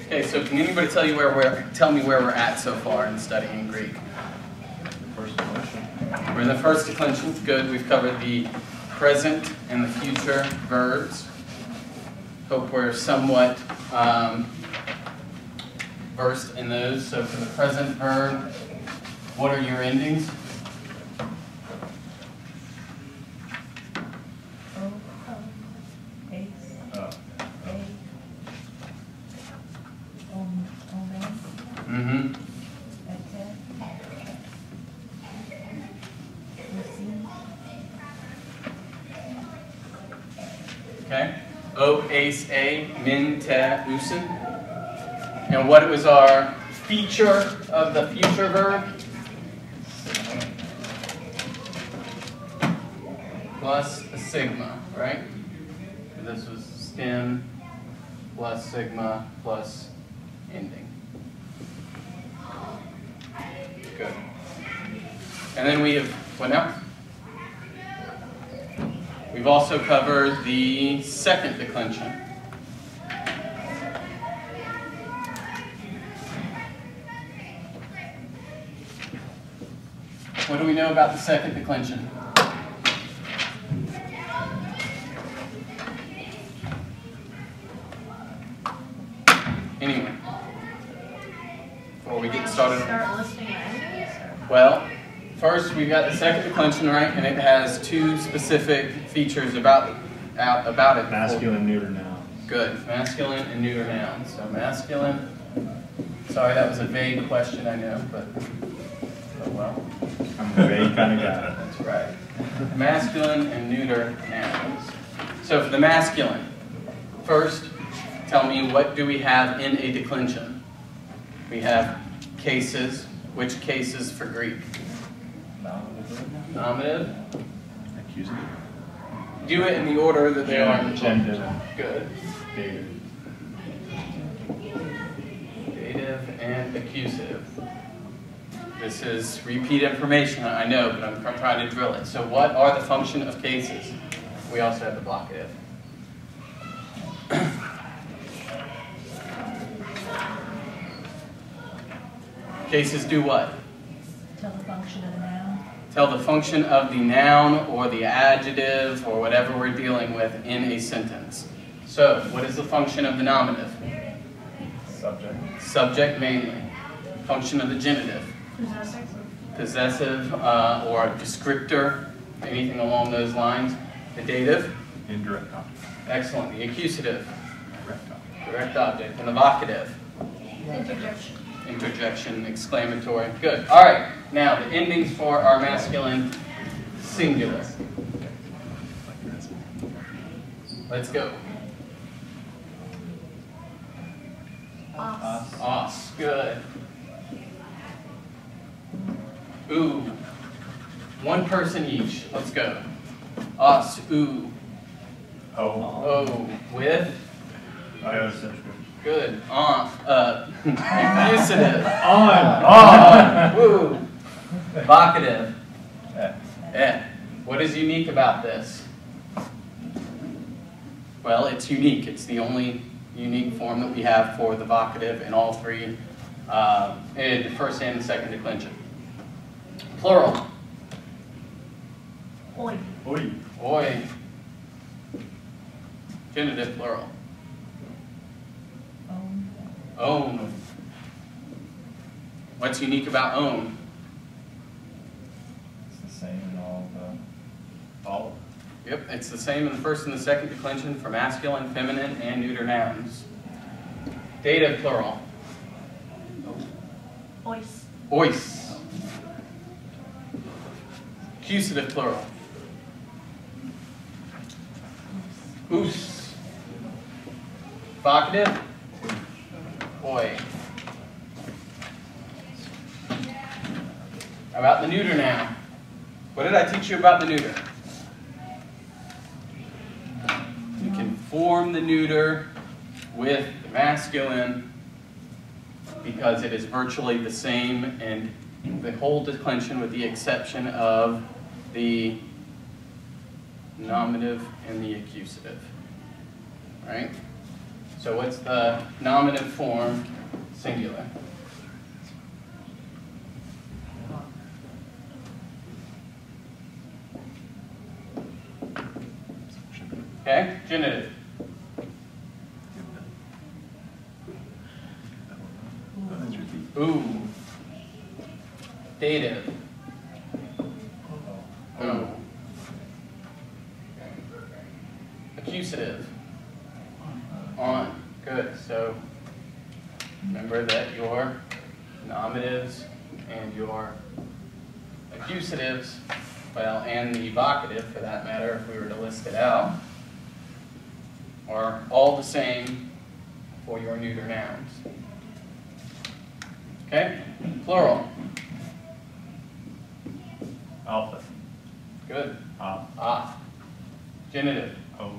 Okay, so can anybody tell me where we're at so far in studying Greek? First declension. We're in the first declension. Good. We've covered the present and the future verbs. Hope we're somewhat versed in those. So for the present verb, what are your endings? Okay. O, ace, a, min, te, usen. And what was our feature of the future verb? Plus a sigma, right? So this was stem plus sigma plus ending. Good. And then we have, what now? We've also covered the second declension. What do we know about the second declension? Anyway, before we get started. Start listing the endings? Well, first we've got the second declension, right, and it has two specific features about it. Masculine, neuter nouns. Good, masculine and neuter nouns. So masculine. Sorry, that was a vague question, I know, but oh well. I'm a vague kind of guy. That's right. Masculine and neuter nouns. So for the masculine, first, tell me, what do we have in a declension? We have cases. Which cases for Greek? Nominative. Accusative. Do it in the order that they are in the book. Genitive. Good. Dative. Dative and accusative. This is repeat information, I know, but I'm trying to drill it. So what are the function of cases? We also have the blockative. Cases do what? Tell the function of the noun. Tell the function of the noun or the adjective or whatever we're dealing with in a sentence. So, what is the function of the nominative? Subject. Subject mainly. Function of the genitive? Possessive. Possessive or descriptor, anything along those lines. The dative? Indirect object. Excellent. The accusative? Direct object. Direct object. And the vocative? Interjection. Interjection, exclamatory. Good. All right. Now, the endings for our masculine singular. Let's go. Os. Os. Good. Ooh. One person each. Let's go. Os. Ooh. Oh. Oh. With. Good. Accusative. On. Woo. Vocative. Eh. What is unique about this? Well, it's unique. It's the only unique form that we have for the vocative in all three, in the first and the second declension. Plural. Oi. Oi. Oi. Genitive plural. Own. What's unique about own? It's the same in all. Yep, it's the same in the first and the second declension for masculine, feminine, and neuter nouns. Dative plural. Ois. Ois. Accusative plural. Us. Vocative. Oi. About the neuter now. What did I teach you about the neuter? You can form the neuter with the masculine because it is virtually the same in the whole declension with the exception of the nominative and the accusative. Right? So what's the nominative form, singular? Okay, genitive. Ooh. Dative. Ooh. Accusative. On. Good. So remember that your nominatives and your accusatives, well, and the evocative for that matter, if we were to list it out, are all the same for your neuter nouns. Okay? Plural. Alpha. Good. Ah. Genitive. Oh.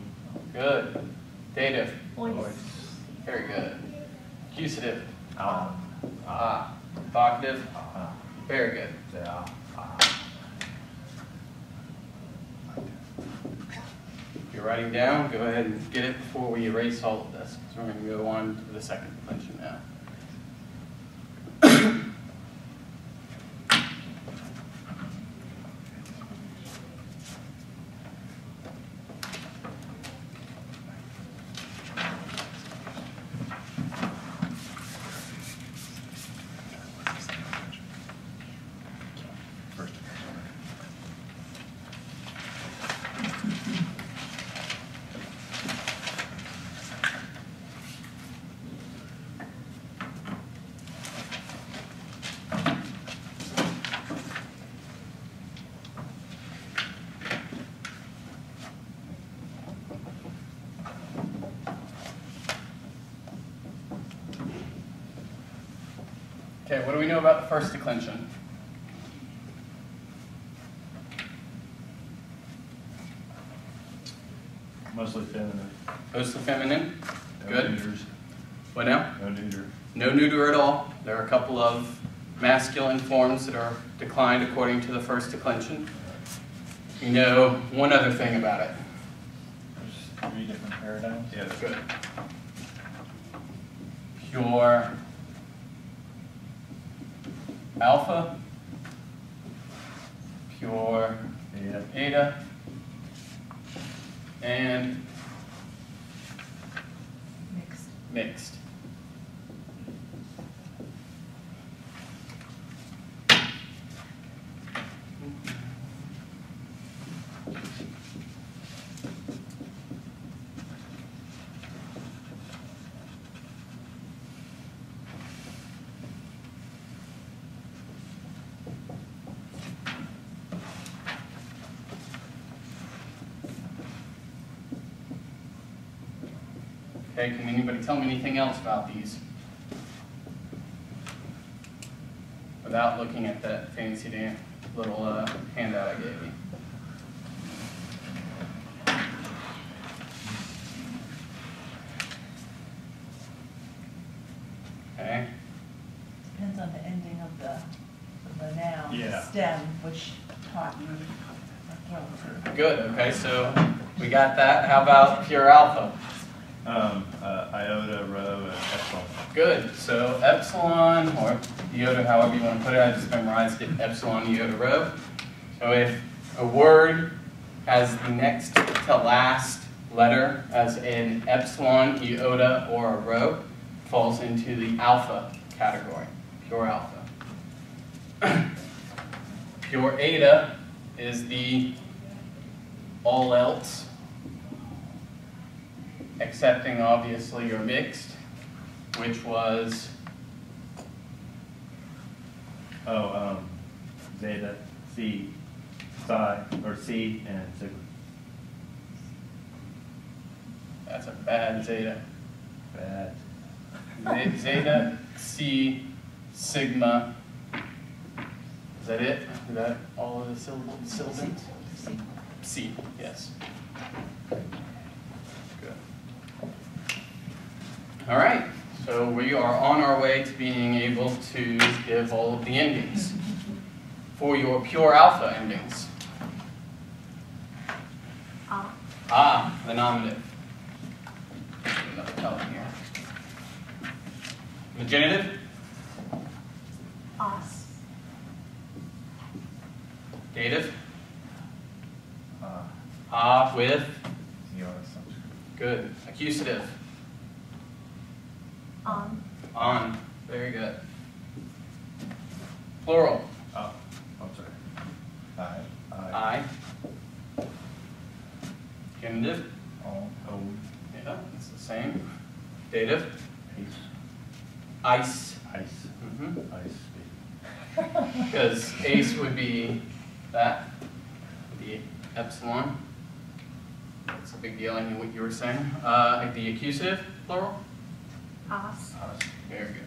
Good. Dative. Voice. Very good. Accusative. Alpha. Evocative. Ah. Very good. Yeah. If you're writing down, go ahead and get it before we erase all of this, because we're going to go on to the second declension now. Okay, what do we know about the first declension? Mostly feminine. Mostly feminine. No Good. neuters. What now? No neuter. No neuter at all. There are a couple of masculine forms that are declined according to the first declension. You know one other thing about it. There's 3 different paradigms. Yeah, that's good. Pure alpha, pure Yeah. eta, and mixed. Okay, can anybody tell me anything else about these? Without looking at that fancy little handout I gave you. Okay. Depends on the ending of the noun, Yeah. stem, which taught you a throw. Good, okay, so we got that. How about pure alpha? Iota, rho, and epsilon. Good, so epsilon, or iota, however you want to put it, I just memorized it, epsilon, iota, rho. So if a word has the next to last letter as an epsilon, iota, or a rho, falls into the alpha category, pure alpha. Pure eta is the all else, excepting obviously your mixed, which was Zeta, C, psi, or C, and sigma. that's a bad zeta. Bad. Zeta, C, sigma. Is that it? Is that all of the syllables? C, yes. Good. All right, so we are on our way to being able to give all of the endings. For your pure alpha endings. The nominative. Another color here. The genitive? Os. Dative? With? Good. Accusative? On. On. Very good. Plural? Oh, I'm sorry. I. Genitive? Oh. Yeah, it's the same. Dative? Ace. Ice. Ice. Mm-hmm. Ice. Because ace would be that, the epsilon. That's a big deal. I knew what you were saying. The accusative, plural? Os. Very good.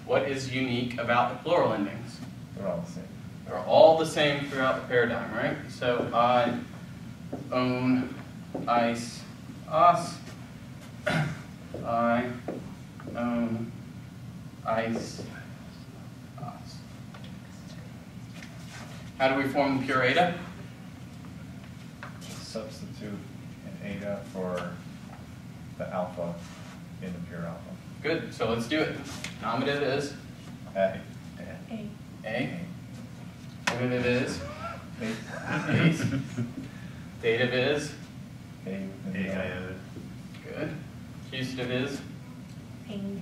What is unique about the plural endings? They're all the same. They're all the same throughout the paradigm, right? So I, own, ice, os. I, own, ice, os. How do we form the pure eta? Substitute an eta for the alpha in the pure alpha. Good, so let's do it. Nominative is A. A. Genitive is Ace. Dative is A within the alpha. good. Accusative is. Ain.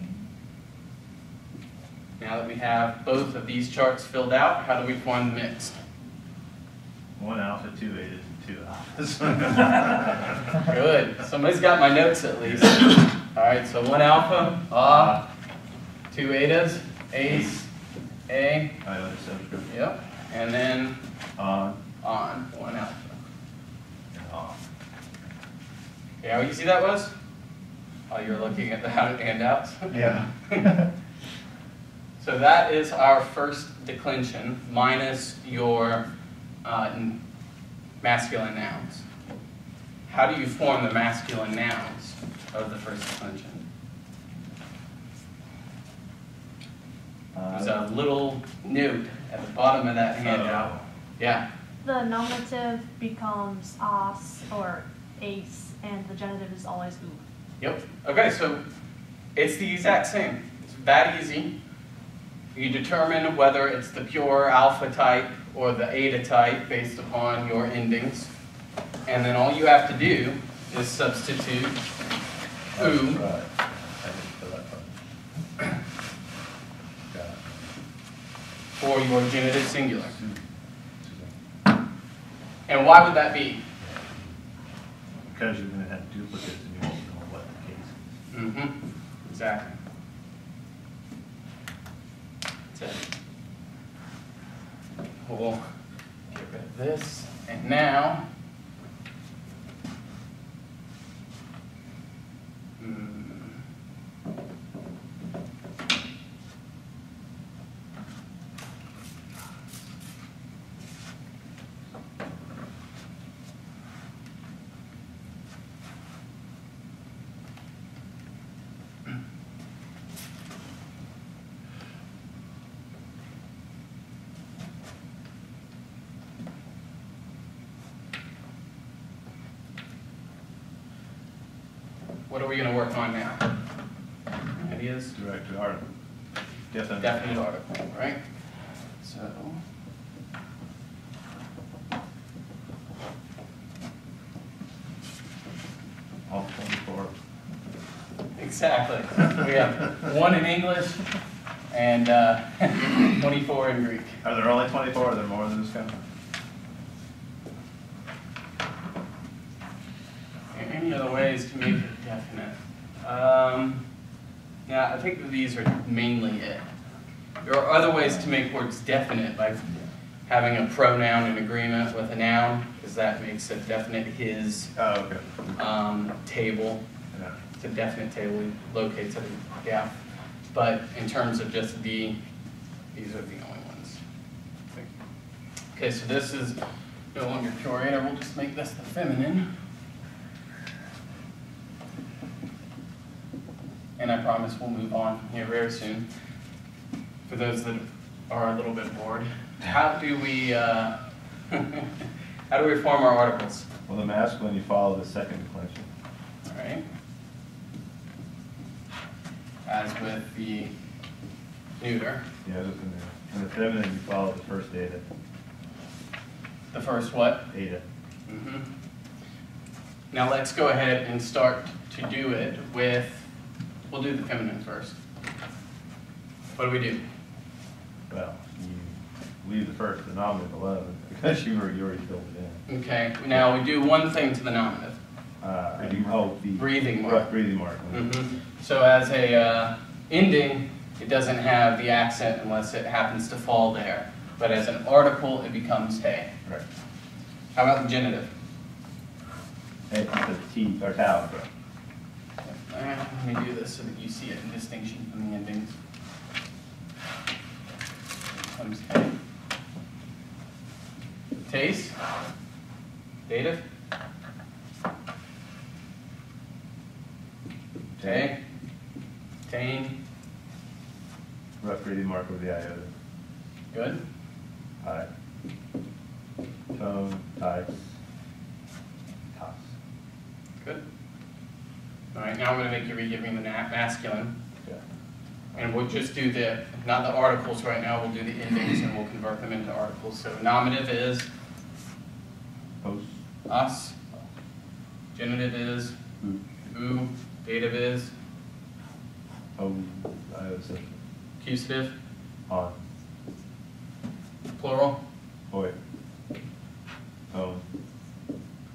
Now that we have both of these charts filled out, how do we form the mixed? 1 alpha, 2 etas, and 2 alphas. Good. Somebody's got my notes at least. All right, so 1 alpha, 2 etas, ace, A, Iota subscript. yep, and then On. 1 alpha. And off. Okay, how easy that was? Oh, you're looking at the handouts? Yeah. So that is our first declension minus your masculine nouns. How do you form the masculine nouns of the first declension? There's a little note at the bottom of that handout. Yeah, The nominative becomes os or ace, and the genitive is always oo. yep. Okay, so it's the exact same. It's that easy. You determine whether it's the pure alpha type or the eta type based upon your endings. And then all you have to do is substitute oo Right. I didn't fill that part. Got it. for your genitive singular. Suzanne. And why would that be? Because you're going to have duplicates and you won't know what the case is. Mm-hmm. Exactly. That's it. We'll get rid of this. And now, what are we going to work on now? Ideas? Direct to article. Definite article, right? So, All 24. exactly. We have 1 in English and 24 in Greek. Are there only 24? Are there more than this kind? Any other ways to make it definite? Yeah, I think that these are mainly it. There are other ways to make words definite by having a pronoun in agreement with a noun, because that makes it definite his Oh, okay. table. Yeah. It's a definite table, we locate it, yeah. But in terms of just these are the only ones. Okay, so this is no longer pure eta, we'll just make this the feminine. And I promise we'll move on from here very soon. For those that are a little bit bored, how do we form our articles? Well, the masculine, you follow the second declension. All right. as with the neuter. Yeah, just in there. And the feminine, you follow the first eta. The first what? Eta. Mm-hmm. Now let's go ahead and start to do it with, we'll do the feminine first. What do we do? Well, you leave the first, the nominative alone, because you already filled it in. Okay, now we do one thing to the nominative. The Breathing mark. rough breathing mark. Mm-hmm. So as a ending, it doesn't have the accent unless it happens to fall there. But as an article, it becomes hey. Right. How about the genitive? Hey, the T, or tau. Let me do this so that you see it in distinction from the endings. Comes hey. Taste. Dative. Tay. Tain. Rough breathing mark with the iota. Good. Tie. Tone, ties. Toss. Good. All right, now I'm going to make you re-give me the masculine. Yeah. And we'll just do the, not the articles right now, we'll do the endings and we'll convert them into articles. So nominative is Post. us. Genitive is Ooh. oo. Dative is Oh, iota. accusative. On. Plural. Hoi. Tone.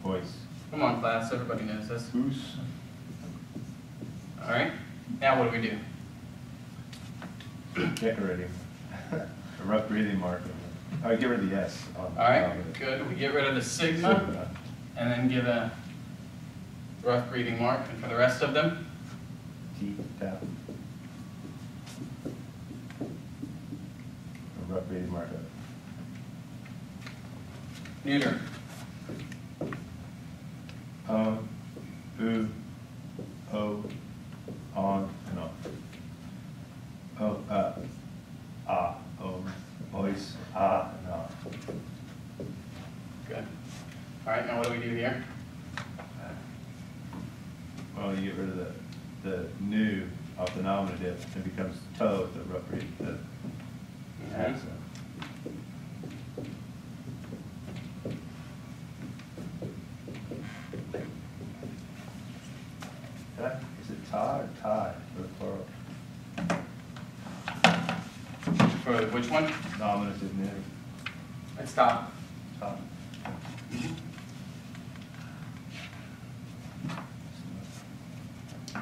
Voice. Come on, class, everybody knows this. Who's. All right, now what do we do? Decorating. A rough breathing mark. Oh, get rid of the S. On, All right, good. We get rid of the sigma and then give a rough breathing mark. And for the rest of them, T, tau. A rough breathing mark. neuter. Who, oh, on, and off. Oh, voice, and off. Good. All right, now what do we do here? Well, you get rid of the new off the nominative, it becomes toe, the rough breathing, the accent. Is it tie or tie for the plural? For which one? Nominative new. Let's stop. Tie.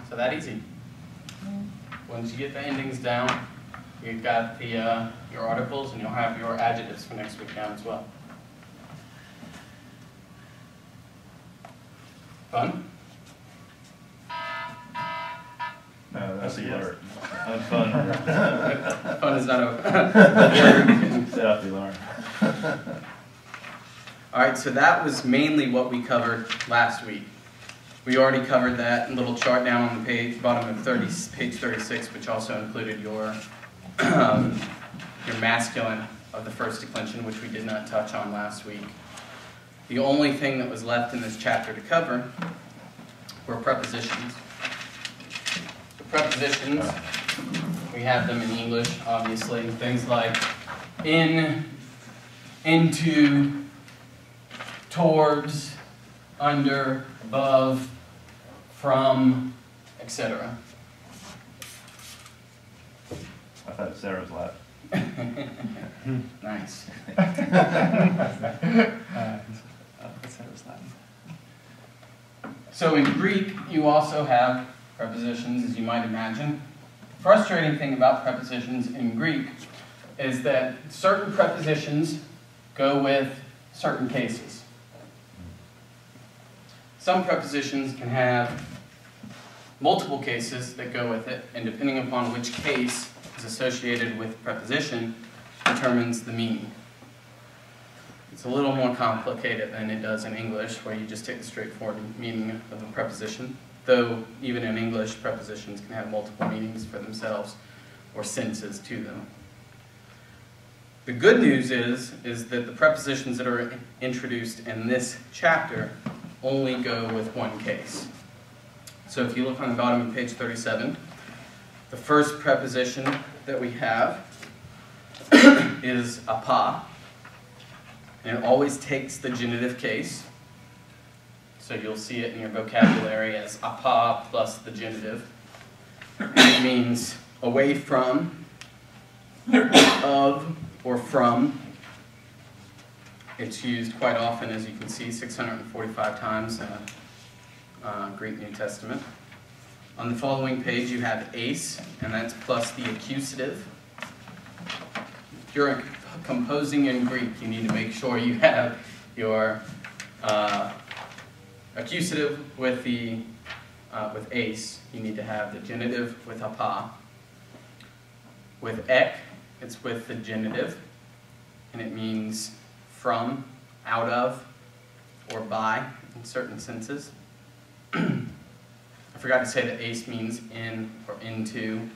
So that easy. Once you get the endings down, you've got the your articles, and you'll have your adjectives for next week down as well. Fun? No, that's That's a a yes. word. Unfun. Fun is not a word. Set off the alarm. All right, so that was mainly what we covered last week. We already covered that little chart down on the page, bottom of page 36, which also included your masculine of the first declension, which we did not touch on last week. The only thing that was left in this chapter to cover were prepositions. The prepositions, we have them in English, obviously. Things like in, into, towards, under, above, from, etc. I thought Sarah was laughing. Nice. So in Greek, you also have prepositions, as you might imagine. The frustrating thing about prepositions in Greek is that certain prepositions go with certain cases. Some prepositions can have multiple cases that go with it, and depending upon which case is associated with preposition, determines the meaning. It's a little more complicated than it does in English, where you just take the straightforward meaning of a preposition, though even in English, prepositions can have multiple meanings for themselves or senses to them. The good news is that the prepositions that are introduced in this chapter only go with one case. So if you look on the bottom of page 37, The first preposition that we have is apa, and it always takes the genitive case. So you'll see it in your vocabulary as apa plus the genitive. It means away from, of, or from. It's used quite often, as you can see, 645 times in the Greek New Testament. On the following page you have ace, and that's plus the accusative. If you're composing in Greek, you need to make sure you have your accusative with the with ace. You need to have the genitive with apa. With ek, it's with the genitive, and it means from, out of, or by in certain senses. I forgot to say that ace means in or into.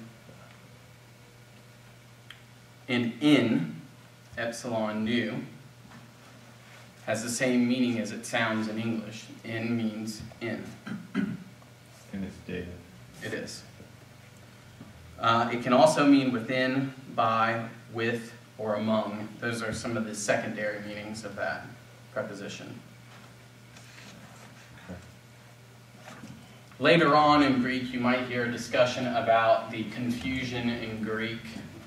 And in, epsilon nu, has the same meaning as it sounds in English. In means in. And it's dative. It is. It can also mean within, by, with, or among. Those are some of the secondary meanings of that preposition. Later on in Greek, you might hear a discussion about the confusion in Greek,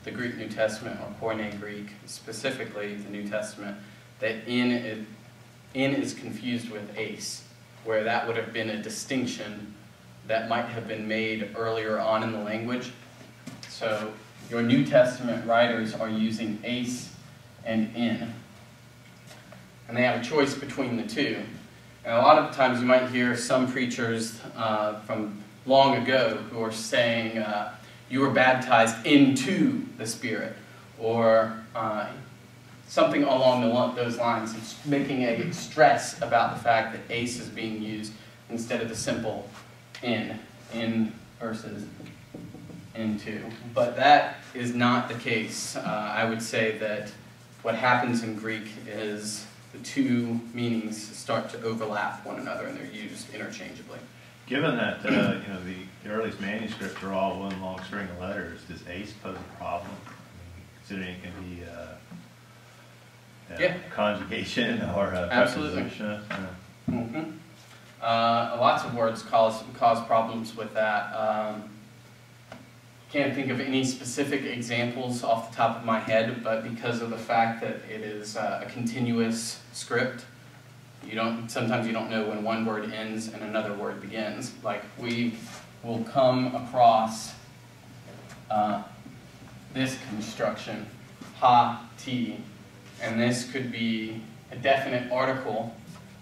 the Greek New Testament, or Koine Greek, specifically the New Testament, that in is confused with ace, where that would have been a distinction that might have been made earlier on in the language. So your New Testament writers are using ace and in, and they have a choice between the two. And a lot of times you might hear some preachers from long ago who are saying, you were baptized into the Spirit, or something along those lines. It's making a stress about the fact that ace is being used instead of the simple in versus into. But that is not the case. I would say that what happens in Greek is the two meanings start to overlap one another and they're used interchangeably. Given that the earliest manuscripts are all one long string of letters, does ace pose a problem? Considering it can be yeah. Conjugation or a absolutely. Preposition. Mm-hmm. Lots of words cause problems with that. Can't think of any specific examples off the top of my head, but because of the fact that it is a continuous script, sometimes you don't know when one word ends and another word begins. Like we will come across this construction, ha, ti, and this could be a definite article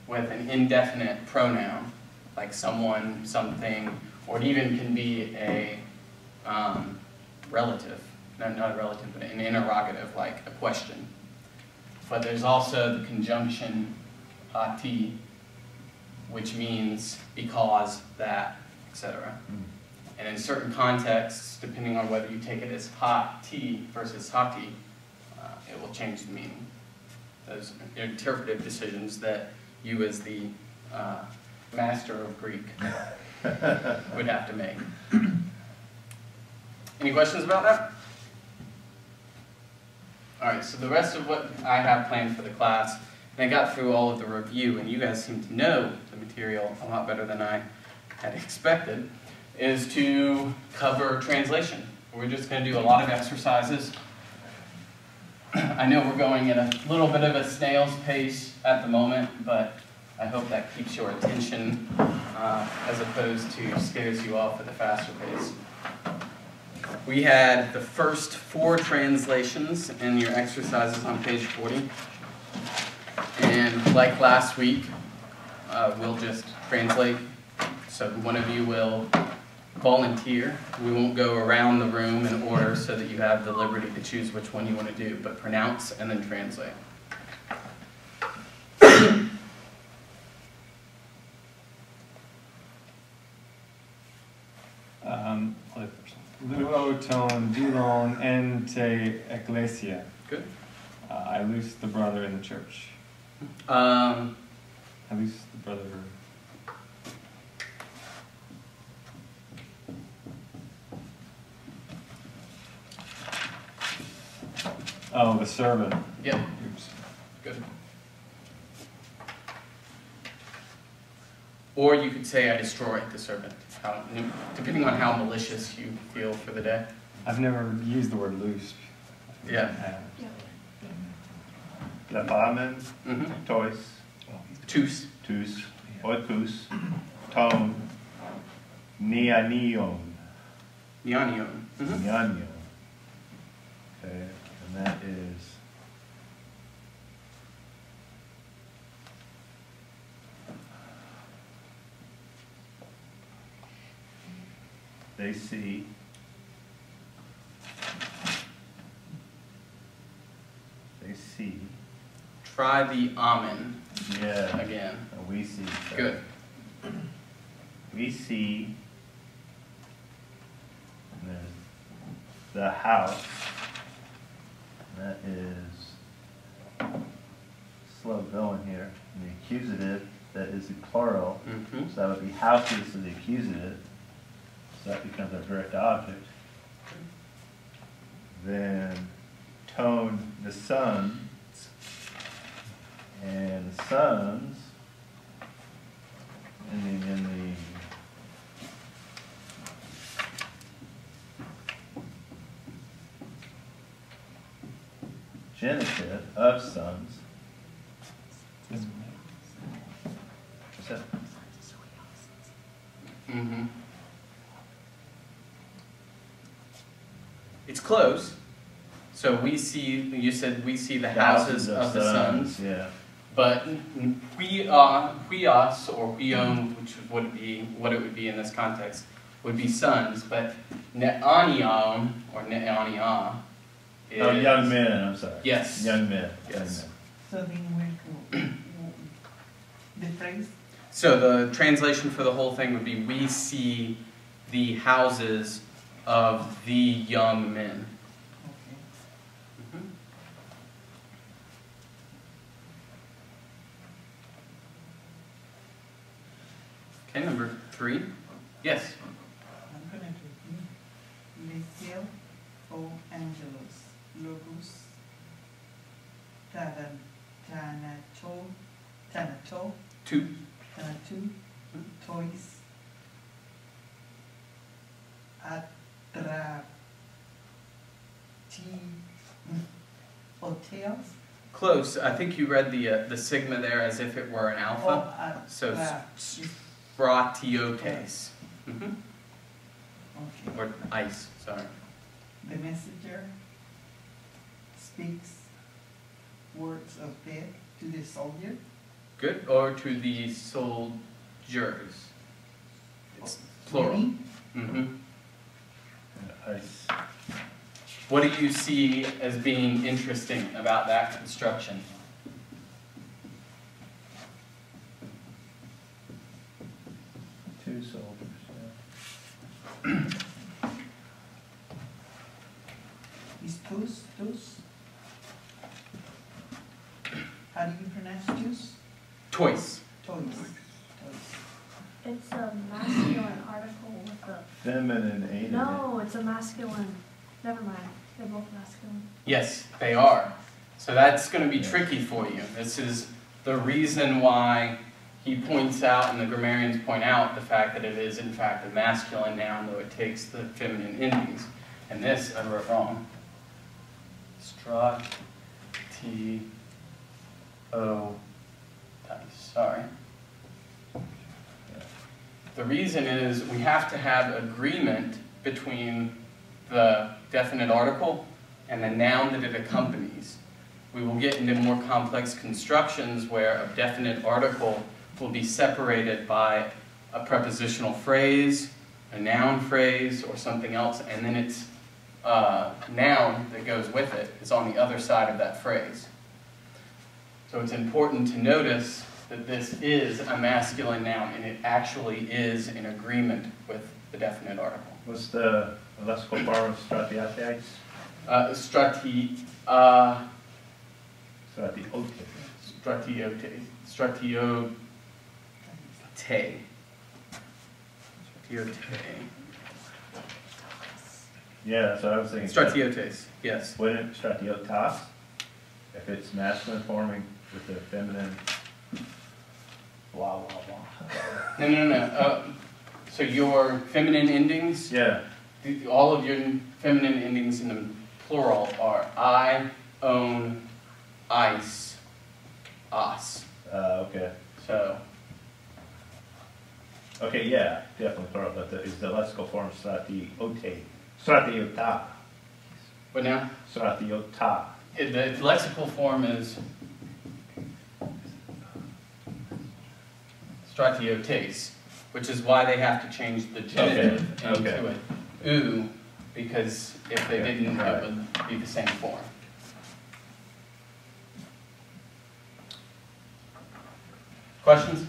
with an indefinite pronoun, like someone, something, or it even can be a relative, no, not a relative, but an interrogative, like a question. But there's also the conjunction ati, which means because, that, etc. And in certain contexts, depending on whether you take it as ha-ti versus hati, it will change the meaning. Those are interpretive decisions that you as the master of Greek would have to make. Any questions about that? All right, so the rest of what I have planned for the class, and I got through all of the review, and you guys seem to know the material a lot better than I had expected, is to cover translation. We're just going to do a lot of exercises. I know we're going at a little bit of a snail's pace at the moment, but I hope that keeps your attention as opposed to scares you off at the faster pace. We had the first 4 translations in your exercises on page 40. And like last week, we'll just translate. So one of you will volunteer. We won't go around the room in order so that you have the liberty to choose which one you want to do, but pronounce and then translate. Luo ton dilon ente ecclesia. Good. I loose the brother in the church. I loose the brother. Oh, the servant. Yep, Oops. good. Or you could say I destroyed the servant, depending on how malicious you feel for the day. I've never used the word loose. Yeah. La Famen, Mm-hmm. Toys, Tus. Tus, Oikus, Tone, Nianion, Nianion. Mm-hmm. Nianion. Okay, and that is they see Try the amen yeah again. we see Good. we see and then the house that is slow going here and the accusative that is the plural Mm-hmm. so that would be houses of the accusative so that becomes our direct object. Then tone the sons, and the sons ending in the genitive of sons. What's that? Mm-hmm. It's close. So we see, you said we see the houses of the sons. Yeah. But huios or huion, which would be what it would be in this context, would be sons. But neanion or neania is Oh, young men, I'm sorry. Yes. Young men. Yes. So then the phrase, So the translation for the whole thing would be, we see the houses of the young men. okay. Mhm. Okay, number 3. Yes. I'm gonna do Liceo o Angelos Logos Tanato 2. Tanatu Toys Atrati Hotels Close. I think you read the sigma there as if it were an alpha. So Stratiotes. Mm-hmm. Okay. Or ice, sorry. The messenger speaks words of death to the soldier. Good. Or to the soldiers. It's plural. Many. Mm-hmm. Ice. What do you see as being interesting about that construction? Two soldiers, yeah. Is tus? How do you pronounce tus? Toys. Toys. It's a masculine article with a, Feminine aided it. no, it's a masculine, never mind, they're both masculine. Yes, they are. So that's going to be tricky for you. This is the reason why he points out, and the grammarians point out, the fact that it is in fact a masculine noun, though it takes the feminine endings. And this, I wrote wrong. Sorry. The reason is we have to have agreement between the definite article and the noun that it accompanies. We will get into more complex constructions where a definite article will be separated by a prepositional phrase, a noun phrase, or something else, and then its noun that goes with it is on the other side of that phrase. So it's important to notice that this is a masculine noun, and it actually is in agreement with the definite article. What's the lexical form of stratiates? Stratiote. Stratiote. Yeah, that's what I was thinking. Stratiotes, yes. Wouldn't stratiotas, if it's masculine forming with the feminine, blah, blah, blah. No. So your feminine endings, Yeah, all of your feminine endings in the plural are I, own, ice, os. okay. So, Okay, yeah, definitely plural, but is the lexical form stratiota, what now? stratiota. The lexical form is stratiotes, which is why they have to change the genitive Okay, into an oo, because if they Okay, didn't, right. it would be the same form. Questions?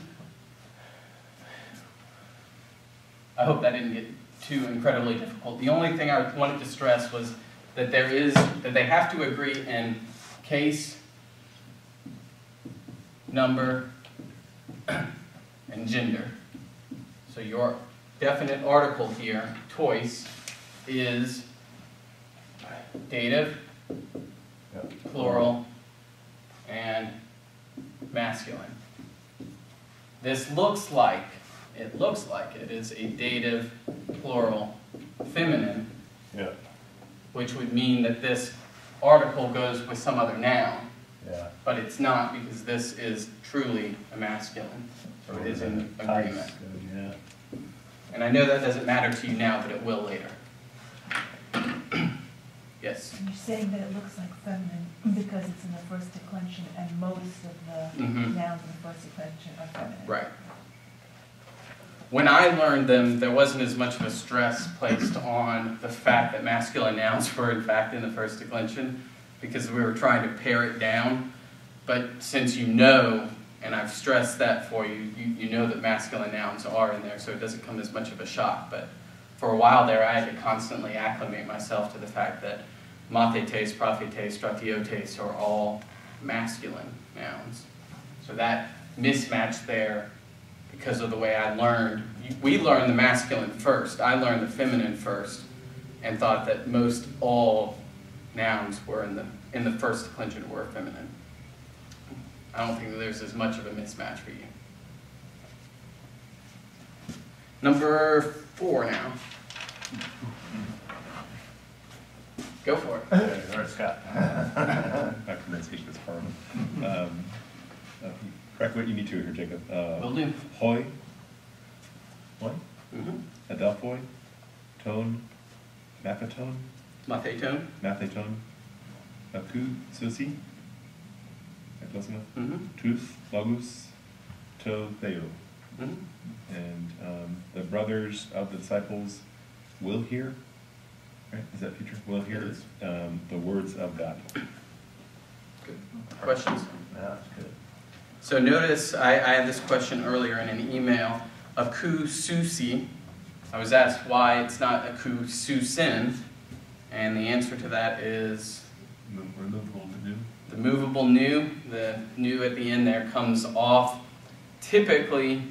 I hope that didn't get too incredibly difficult. The only thing I wanted to stress was that they have to agree in case, number, and gender. So your definite article here, tois, is dative, Yep. plural, and masculine. This looks like it is a dative, plural, feminine, Yeah, which would mean that this article goes with some other noun, yeah. but it's not because this is truly a masculine. So it is in agreement. Yeah. And I know that doesn't matter to you now, but it will later. Yes? And you're saying that it looks like feminine because it's in the first declension and most of the Mhm. nouns in the first declension are feminine. Right. When I learned them, there wasn't as much of a stress placed on the fact that masculine nouns were in fact in the first declension, because we were trying to pare it down. But since you know, and I've stressed that for you, you know that masculine nouns are in there, so it doesn't come as much of a shock. But for a while there, I had to constantly acclimate myself to the fact that mathetes, prophetes, stratiotes are all masculine nouns. So that mismatch there, because of the way I learned, we learned the masculine first, I learned the feminine first, and thought that most all nouns were in the first declension were feminine. I don't think that there's as much of a mismatch for you. Number 4 now. Go for it. Okay, all right, Scott. My pronunciation is horrible. Correct what you need to here, Jacob. Will do. Hoi, what? Mm-hmm. Adelphoi, tone, mapatone, Mathetone. mathetone, aku, susi, close enough? Mm-hmm. Tooth, logus, to, theo. Mm-hmm. And the brothers of the disciples will hear, right? Is that future? Will hear It is. the words of God. Good. Questions? Yeah, that's good. So notice I had this question earlier in an email. Aku susi. I was asked why it's not aku susin, and the answer to that is Removable new. the movable nu. The nu at the end there comes off typically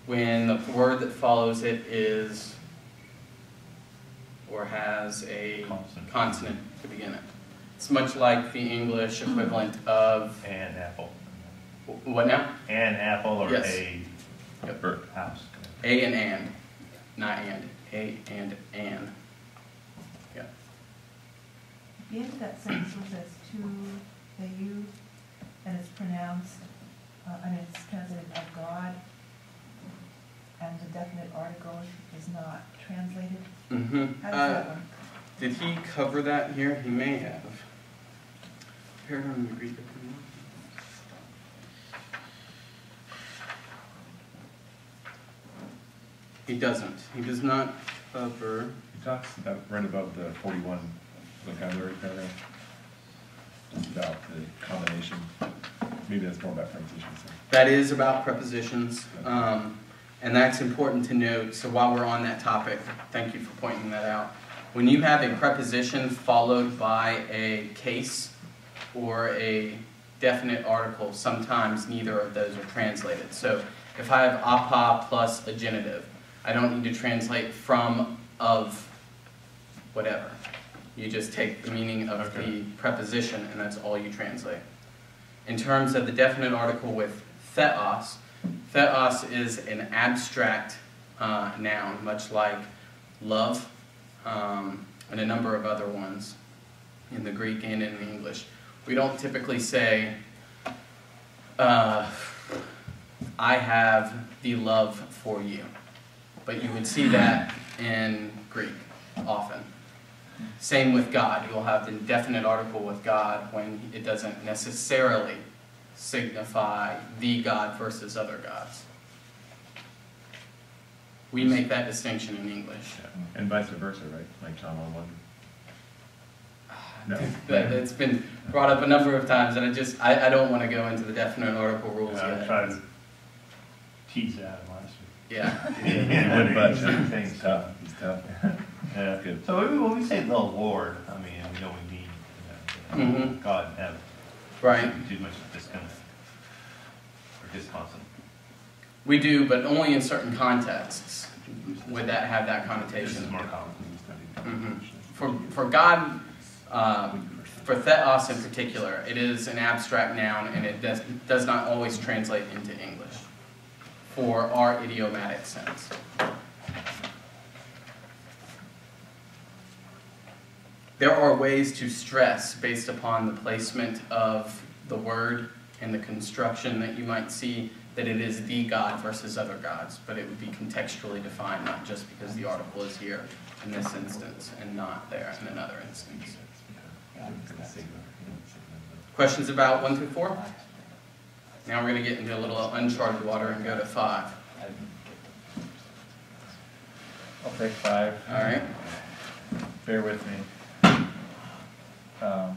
when the word that follows it is or has a consonant to begin it. It's much like the English equivalent of And apple. what now? An apple or Yes. a Yep. bird house. A and, not and. A and an. Yeah. At the end of that sentence where it says to theou, and it's pronounced, it's translated of God, and the definite article is not translated. Mm-hmm. How does that work? Did he cover that here? He may have. Paradigm Greek. He doesn't. He does not cover. He talks about right above the 41 vocabulary paragraph, just about the combination. Maybe that's more about prepositions. So. That is about prepositions, and that's important to note. So while we're on that topic, thank you for pointing that out. When you have a preposition followed by a case or a definite article, sometimes neither of those are translated. So if I have apa plus a genitive, I don't need to translate from, of, whatever. You just take the meaning of Okay. the preposition and that's all you translate. In terms of the definite article with theos, theos is an abstract noun, much like love and a number of other ones in the Greek and in the English. We don't typically say, I have the love for you. But you would see that in Greek often. Same with God. You'll have the definite article with God when it doesn't necessarily signify the God versus other gods. We make that distinction in English. Yeah. And vice versa, right? Like John 1:1. No. It's been brought up a number of times, and I don't want to go into the definite article rules I yet. tried to tease that last week. Yeah. He wouldn't budge, huh? Same thing. He's tough, he's tough. Yeah. Good. So when we say the Lord, I mean, we know we mean Mhm. God in heaven. Right. Too much disconnect or disconsonant. We do, but only in certain contexts would that have that This connotation. is more common. For God, for theos in particular, it is an abstract noun and it does not always translate into English for our idiomatic sense. There are ways to stress based upon the placement of the word and the construction that you might see that it is the God versus other gods, but it would be contextually defined, not just because the article is here in this instance and not there in another instance. Questions about 1 through 4? Now we're going to get into a little uncharted water and go to 5. I'll take 5. All right? Bear with me. Wow.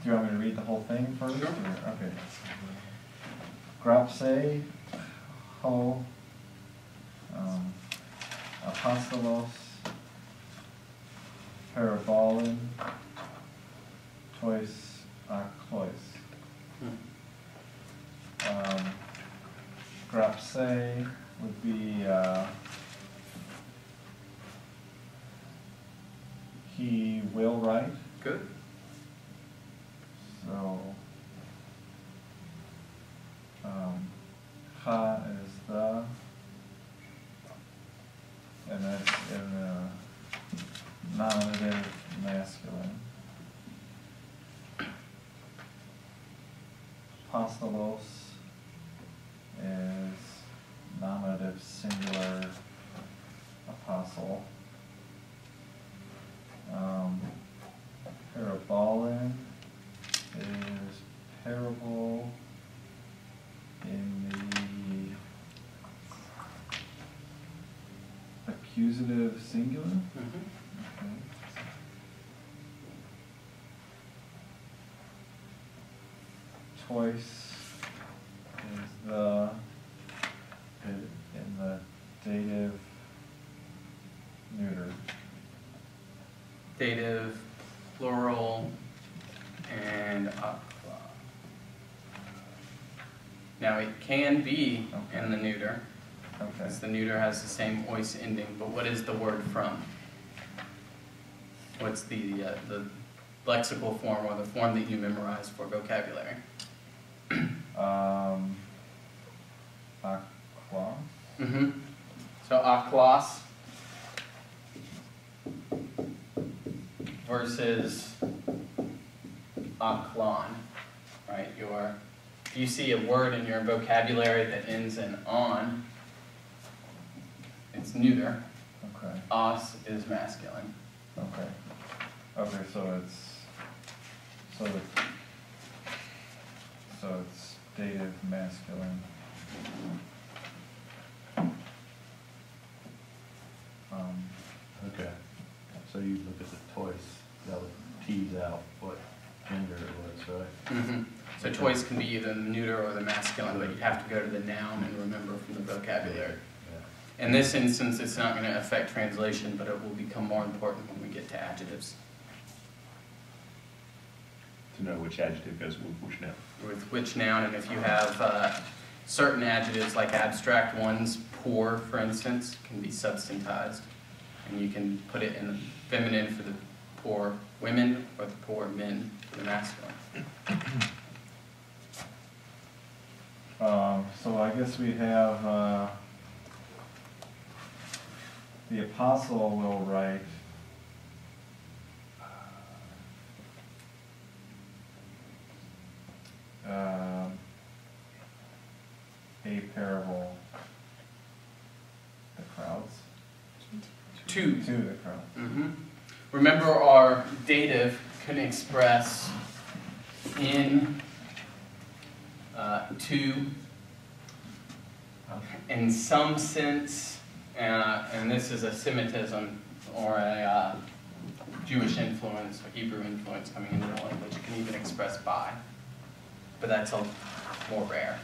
Do you want me to read the whole thing first? Sure. Or- okay. Grapse, ho, apostolos, parabolin, tois, aklois. Grapse would be he will write. Good. So, ha is the, and that's in the nominative masculine. Apostolos is nominative singular apostle. Parabolin is parable in the accusative singular. Okay. Tois is the in the dative neuter. Dative, plural, and aqua. Now it can be in the neuter, Okay. because the neuter has the same ois ending, but what is the word from? What's the lexical form or the form that you memorize for vocabulary? Aqua. So aklos versus aklon, right? If you see a word in your vocabulary that ends in on, it's neuter. Okay. Os is masculine. Okay. Okay, so it's dative masculine. Okay. So you look at the toys, that would tease out what gender it was, right? So toys can be either the neuter or the masculine, but you'd have to go to the noun and remember from the vocabulary. Yeah. In this instance, it's not going to affect translation, but it will become more important when we get to adjectives. To know which adjective goes with which noun. With which noun, and if you have certain adjectives, like abstract ones, poor, for instance, can be substantized. And you can put it in the feminine for the poor women or the poor men for the masculine. So I guess we have, the apostle will write, a parable, the crowds, Two. to the crowd. Remember, our dative can express in, to, in some sense, and this is a Semitism or a Jewish influence or Hebrew influence coming into the language. It can even express by, but that's more rare.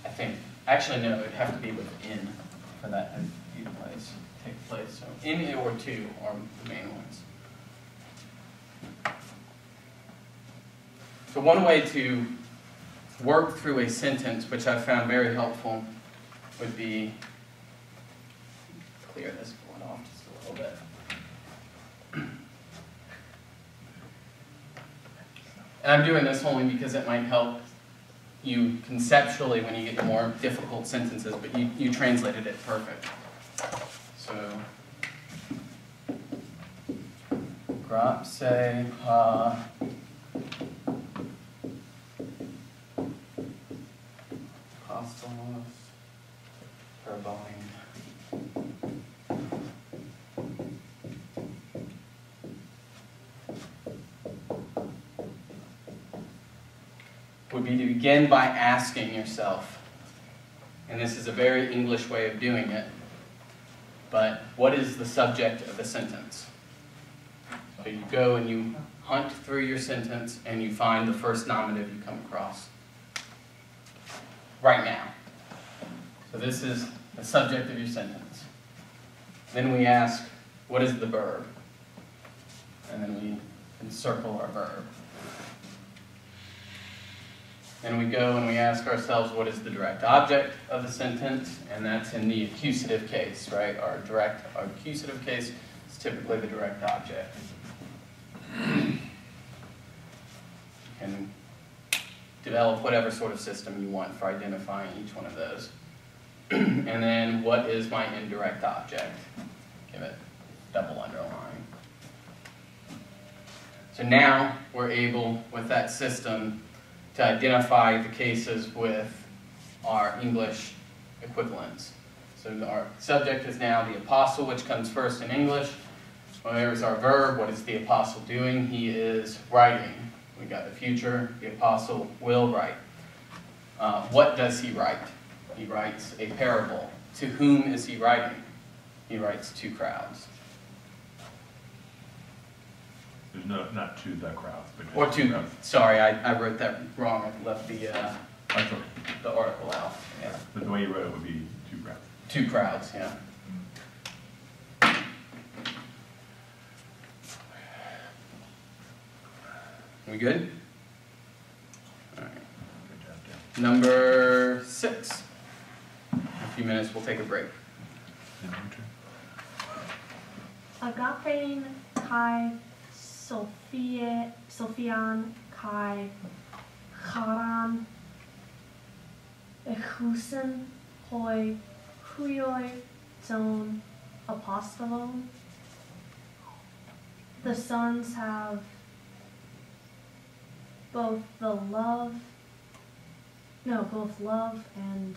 I think, actually no, it'd have to be with in for that to take place. So in or to are the main ones. So one way to work through a sentence, which I found very helpful, would be, clear this one off just a little bit. And I'm doing this only because it might help you conceptually when you get to more difficult sentences, but you translated it perfect. So, Grapse pa apostolos verbaling. Would be to begin by asking yourself, and this is a very English way of doing it, but what is the subject of the sentence? So you go and you hunt through your sentence and you find the first nominative you come across. Right now. So this is the subject of your sentence. Then we ask, what is the verb? And then we encircle our verb. Then we go and we ask ourselves, what is the direct object of the sentence? And that's in the accusative case, right? Our accusative case is typically the direct object. You can develop whatever sort of system you want for identifying each one of those. And then, what is my indirect object? Give it double underline. So now we're able, with that system, to identify the cases with our English equivalents. So our subject is now the apostle, which comes first in English. There's our verb. What is the apostle doing? He is writing. We got the future. The apostle will write. What does he write? He writes a parable. To whom is he writing? He writes to crowds. There's not to the crowds. But Or to to, crowds. sorry, I wrote that wrong. I left the That's okay. article out. Yeah. But the way you wrote it would be to crowds. To crowds, yeah. We good? All right. Good job, Dan. Number 6. In a few minutes, we'll take a break. Dan, your turn. Agapein kai Sophian kai Charan Echusen hoi huioi ton apostolon. The sons have both love and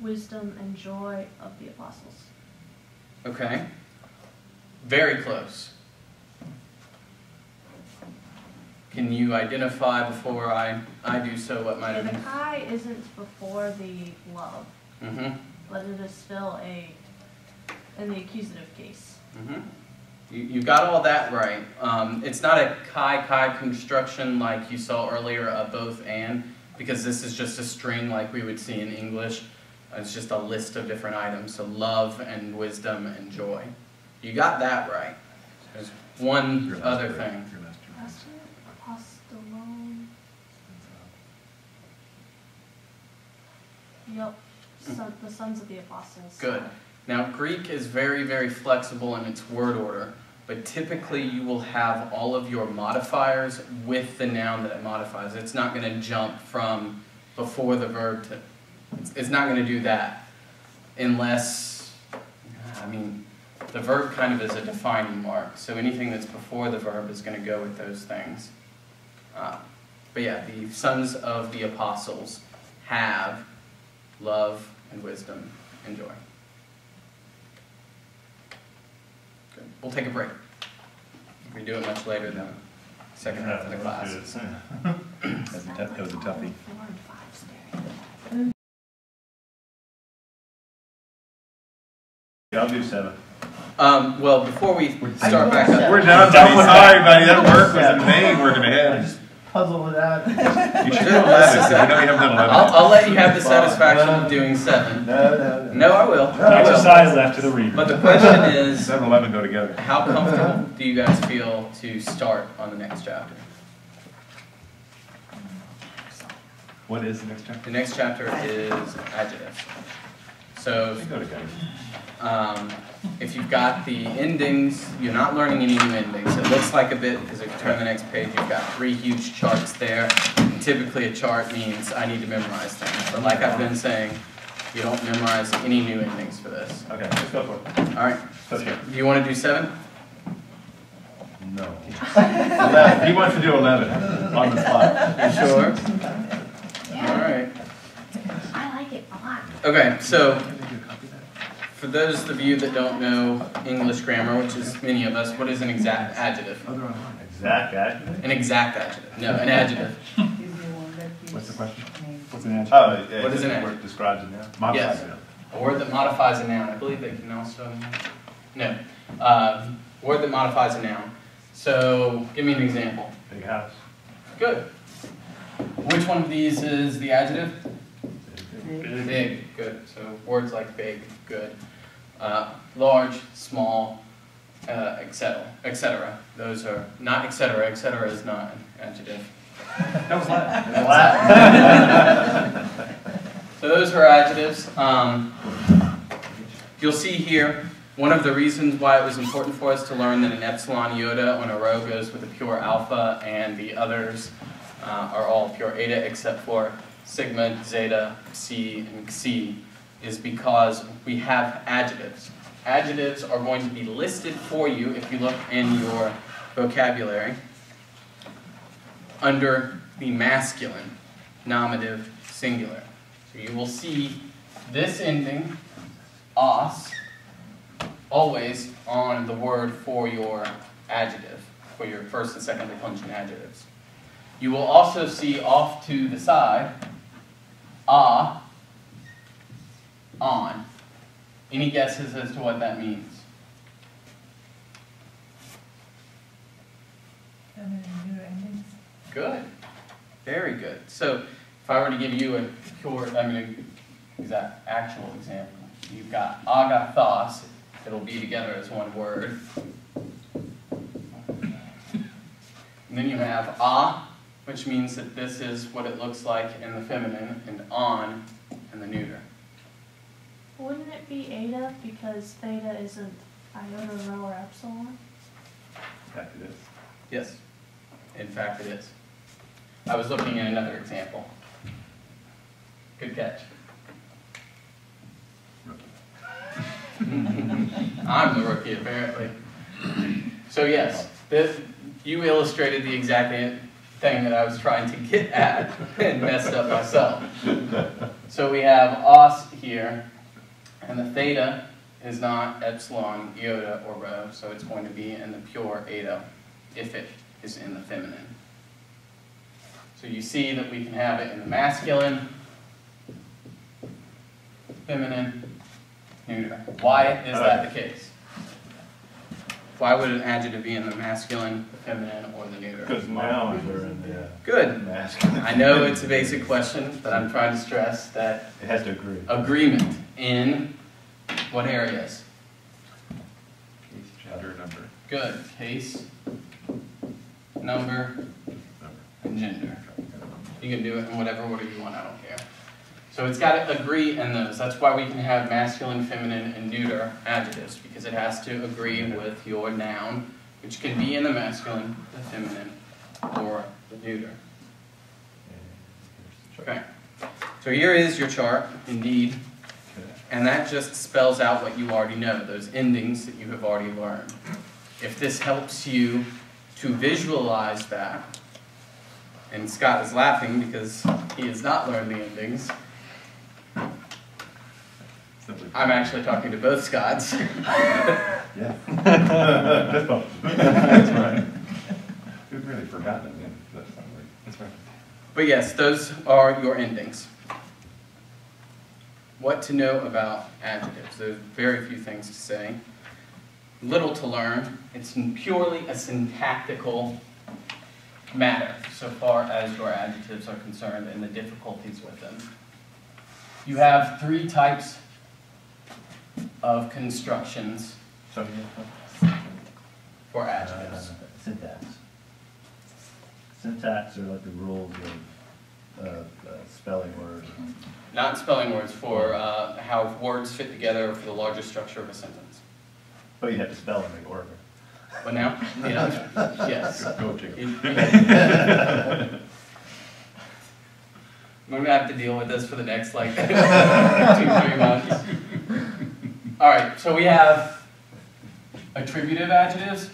wisdom and joy of the apostles. Okay. Very close. Can you identify before I do so what might Yeah, have the been? kai isn't before the love, Mm-hmm. but it is still in the accusative case. Mm-hmm. You got all that right. It's not a kai construction like you saw earlier, a both and, because this is just a string like we would see in English. It's just a list of different items, so love and wisdom and joy. You got that right. There's one Your last other word. thing. Your last 2 words. Apostolon. And, uh, 'Cause Yep. So the sons of the apostles. Good. Now, Greek is very, very flexible in its word order, but typically you will have all of your modifiers with the noun that it modifies. It's not going to jump from before the verb to, it's not going to do that unless, I mean, the verb kind of is a defining mark, so anything that's before the verb is going to go with those things. But yeah, the sons of the apostles have love and wisdom and joy. Good. We'll take a break. We do it much later than the second half of the class. That was a toughie. 4 and 5 staring. Yeah, I'll do 7. Well, before we start back up, We're done. Sorry, buddy. That work was in vain working I ahead. just puzzled it out. You should do 11. I know you haven't done 11. I'll let you have the satisfaction of doing 7. No. No, I will. I will. Exercise after the reading. But the question is, 7 and 11 go together. how comfortable do you guys feel to start on the next chapter? What is the next chapter? The next chapter is adjectives. So They go together. if you've got the endings, you're not learning any new endings. It looks like a bit, because if you turn the next page, you've got 3 huge charts there. And typically a chart means I need to memorize things. But like I've been saying, you don't memorize any new endings for this. Okay, let's go for it. All right. Okay. Do you want to do 7? No. 11. He wants to do 11 on the spot. You sure? All right. I like it a lot. Okay, so for those of you that don't know English grammar, which is many of us, what is an exact adjective? Exact adjective? An exact adjective. No, an adjective. What's the question? What's an adjective? Oh, yeah. What is an word adjective? describes it now. Modified. Yes. A word that modifies a noun. I believe they can also... No. Word that modifies a noun. So, give me an example. Big house. Good. Which one of these is the adjective? Big. Good. So, words like big, good. Large, small, etc. etc. Those are not etc. Etc. is not an adjective. That was Latin. So those are adjectives. You'll see here, one of the reasons why it was important for us to learn that an epsilon iota on a row goes with a pure alpha and the others are all pure eta except for sigma, zeta, psi, and xi is because we have adjectives. Adjectives are going to be listed for you if you look in your vocabulary under the masculine nominative singular. So you will see this ending, os, always on the word for your adjective, for your first and second declension adjectives. You will also see off to the side, on. Any guesses as to what that means? Feminine and neuter endings. Good. Very good. So if I were to give you a pure, actual example, you've got agathos, it'll be together as one word. And then you have which means that this is what it looks like in the feminine, and on in the neuter. Wouldn't it be eta because theta isn't iota, rho, or epsilon? In fact, it is. Yes. In fact, it is. I was looking at another example. Good catch. I'm the rookie, apparently. So yes, you illustrated the exact thing that I was trying to get at and messed up myself. So we have os here, and the theta is not epsilon, iota, or rho, so it's going to be in the pure eta if it is in the feminine. So you see that we can have it in the masculine, feminine, neuter. Why is that the case? Why would an adjective be in the masculine, the feminine, or the neuter? Because nouns are in the Good. masculine. I know it's a basic question, but I'm trying to stress that It has to agree. agreement in what areas? Gender, number. Good. Case, number, and gender. You can do it in whatever order you want, I don't care. So it's got to agree in those. That's why we can have masculine, feminine, and neuter adjectives, because it has to agree with your noun, which can be in the masculine, the feminine, or the neuter. Okay. So here is your chart, indeed. And that just spells out what you already know, those endings that you have already learned. If this helps you to visualize that, and Scott is laughing because he has not learned the endings. I'm actually talking to both Scotts. Yeah. That's right. We've really forgotten it. That's not right. That's right. But yes, those are your endings. What to know about adjectives. There's very few things to say. Little to learn. It's purely a syntactical matter so far as your adjectives are concerned and the difficulties with them. You have 3 types of constructions for adjectives. Syntax. Syntax are like the rules of spelling words. Not spelling words, for how words fit together for the larger structure of a sentence. But you have to spell them in order. But now? Yeah. Yes. Go, Jacob. I'm going to have to deal with this for the next, like, 2-3 months. All right, so we have attributive adjectives.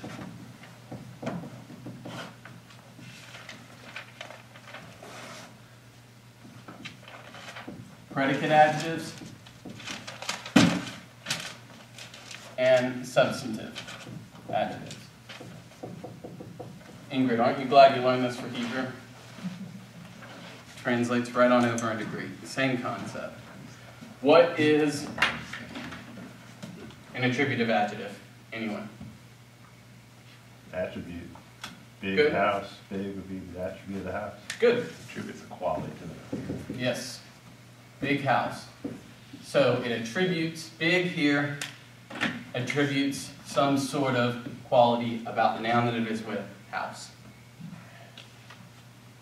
Predicate adjectives. And substantive adjectives. Ingrid, aren't you glad you learned this for Hebrew? Translates right on over into Greek. Same concept. What is an attributive adjective? Anyone? Attribute. Big Good. house. Big would be the attribute of the house. Good. Attributes a quality to the. Yes. Big house. So it attributes, big here, attributes some sort of quality about the noun that it is with, house.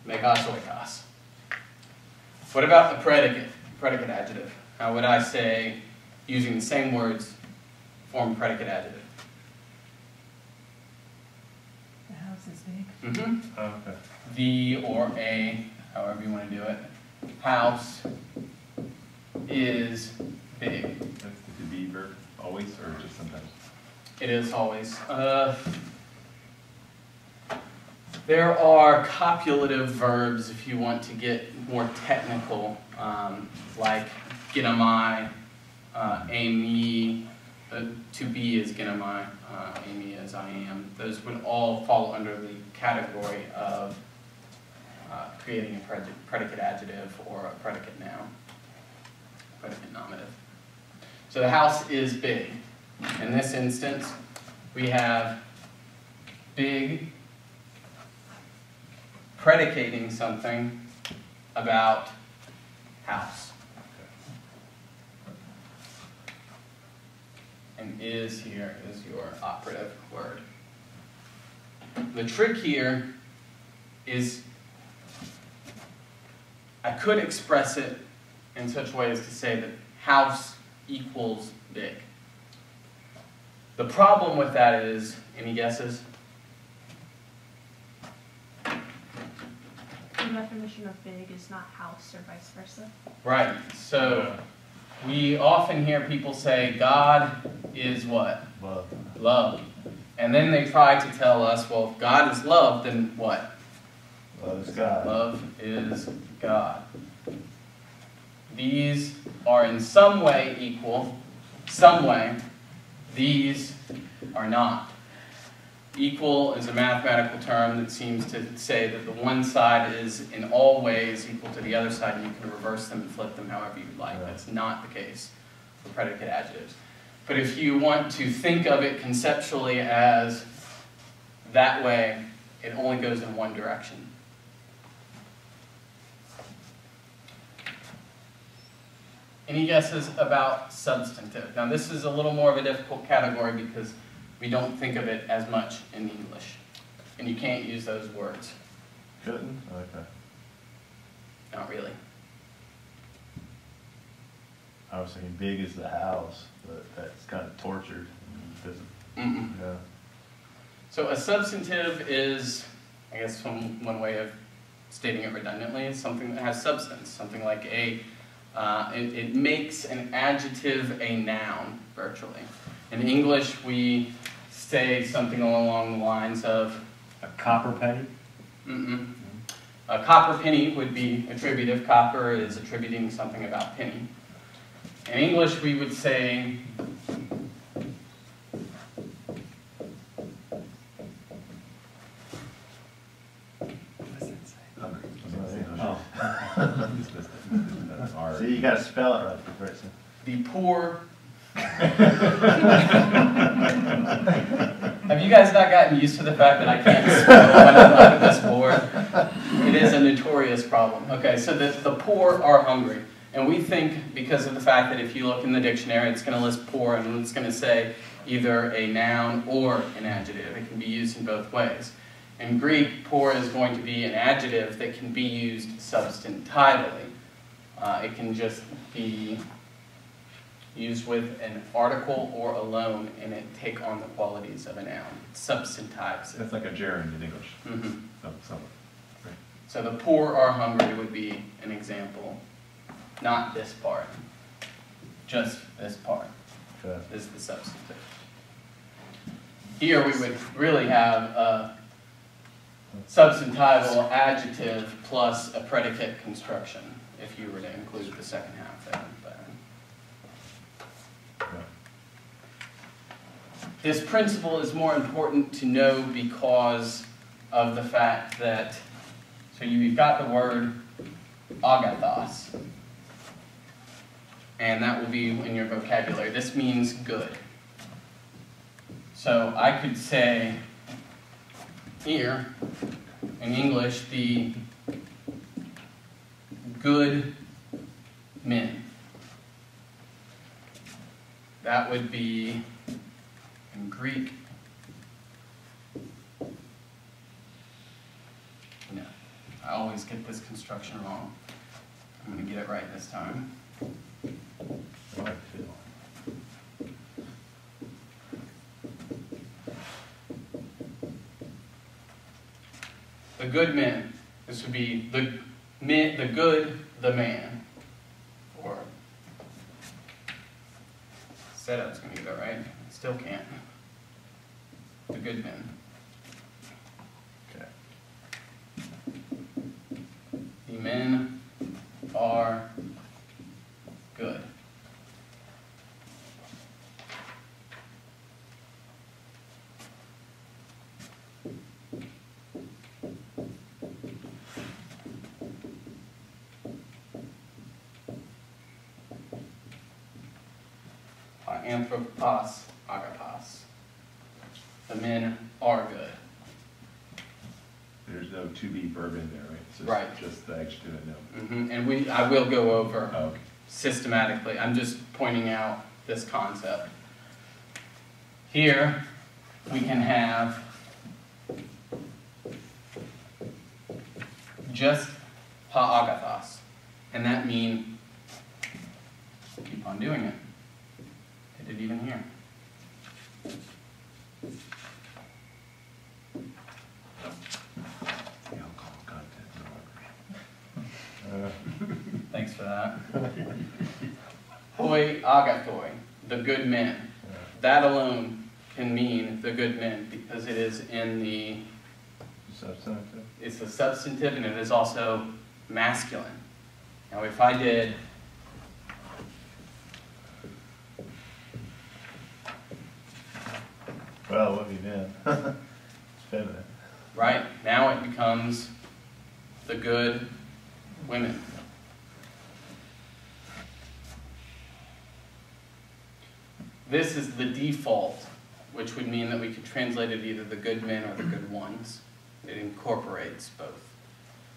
Megas oikos. What about the predicate adjective? How would I say, using the same words, form predicate adjective? The house is big. Mm-hmm. Oh, okay. The or a, however you want to do it. House is big. That's the to be verb always, or just sometimes? It is always. There are copulative verbs if you want to get more technical, like ginomai, ami, to be is ginomai, ami is I am. Those would all fall under the category of creating a predicate adjective or a predicate noun, predicate nominative. So the house is big. In this instance, we have big predicating something about house. And is here is your operative word. The trick here is I could express it in such a way as to say that house equals big. The problem with that is, any guesses? The definition of big is not house or vice versa. Right. So we often hear people say God is what? Love. Love. And then they try to tell us, well, if God is love, then what? Love is God. Love is God. These are in some way equal, some way. These are not. Equal is a mathematical term that seems to say that the one side is in all ways equal to the other side, and you can reverse them and flip them however you like. Right. That's not the case for predicate adjectives. But if you want to think of it conceptually as that way, it only goes in one direction. Any guesses about substantive? Now this is a little more of a difficult category because we don't think of it as much in English. And you can't use those words. Couldn't? Okay. Not really. I was thinking big is the house, but that's kind of tortured. Because, Mm-mm. yeah. So a substantive is, I guess one way of stating it redundantly, is something that has substance. Something like it makes an adjective a noun, virtually. In English, we say something along the lines of, A copper penny? mm-mm. A copper penny would be attributive. Copper is attributing something about penny. In English, we would say, Hungry. Oh. That's our- See, you gotta spell it right the first time. the poor. Have you guys not gotten used to the fact that I can't spell when I'm up at this board? It is a notorious problem. Okay, so the poor are hungry. And we think, because of the fact that if you look in the dictionary, it's going to list poor and it's going to say either a noun or an adjective. It can be used in both ways. In Greek, poor is going to be an adjective that can be used substantively. It can just be used with an article or alone, and it take on the qualities of a noun. It substantives it. That's like a gerund in English. Mhm. Somewhat. Right. So the poor are hungry would be an example. Not this part. Just this part Okay. is the substantive. Here we would really have a substantival adjective plus a predicate construction, if you were to include the second half there. But Yeah. this principle is more important to know because of the fact that, so you've got the word agathos, and that will be in your vocabulary. This means good. So I could say here, in English, the good men. That would be, in Greek, no, I always get this construction wrong. I'm going to get it right this time. How do I feel? The good men. This would be the men, the good, the man. Or said I was going to get it right. Still can't. The good men. Okay. The men are good. Anthropos, agapos. The men are good. There's no to be verb in there, right? It's just, Right. just the adjective and noun. And I will go over Oh, okay. systematically. I'm just pointing out this concept. Here, we can have just ha-agathos, and that means keep on doing it. Did it even here? The alcohol content, no Thanks for that. Hoi agathoi, the good men. That alone can mean the good men because it is in the, Substantive? it's a substantive and it is also masculine. Now if I did Well, what have you been? It's feminine. right, now it becomes the good women. This is the default, which would mean that we could translate it either the good men or the good ones. It incorporates both.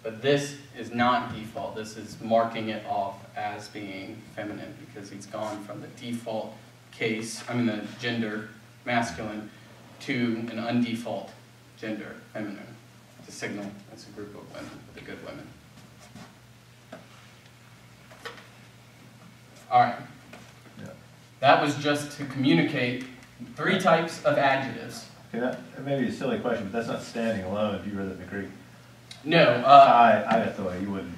But this is not default. This is marking it off as being feminine because he's gone from the default case, the gender masculine, to an undefault gender feminine to signal it's a group of women, the good women. All right, That was just to communicate 3 types of adjectives. Okay, that may be a silly question, but that's not standing alone if you read it in the Greek. No, I got the way, you wouldn't.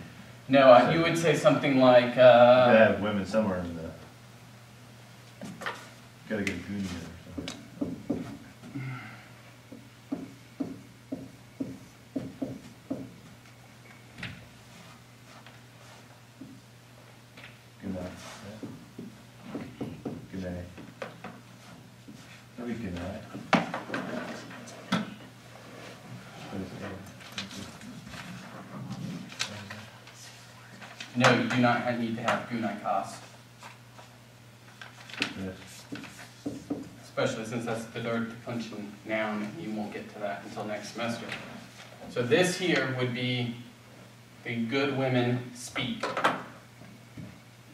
no, you would say something like, You gotta have women somewhere in the, gotta get a goon in or something. Good night. Yeah. Good night. Maybe good night. no, you do not need to have gunaikos, Yes. especially since that's the third declension noun, and you won't get to that until next semester. So this here would be the good women speak.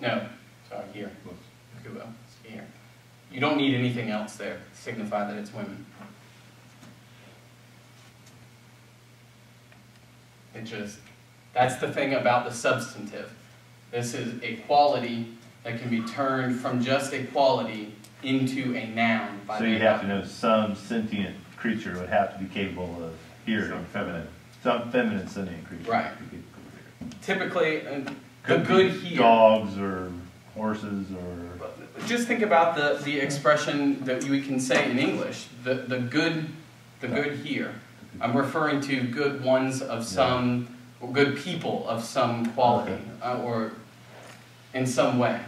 No, sorry, here. Kubo, here. You don't need anything else there to signify that it's women. It just, that's the thing about the substantive. This is a quality that can be turned from just a quality into a noun. So you have to know some sentient creature would have to be capable of hearing feminine. Some feminine sentient creature. Right. would be capable of hearing. Typically, the Could good be here. dogs or horses or. Just think about the expression that we can say in English. The good here. I'm referring to good ones of some, or good people of some quality, or in some way.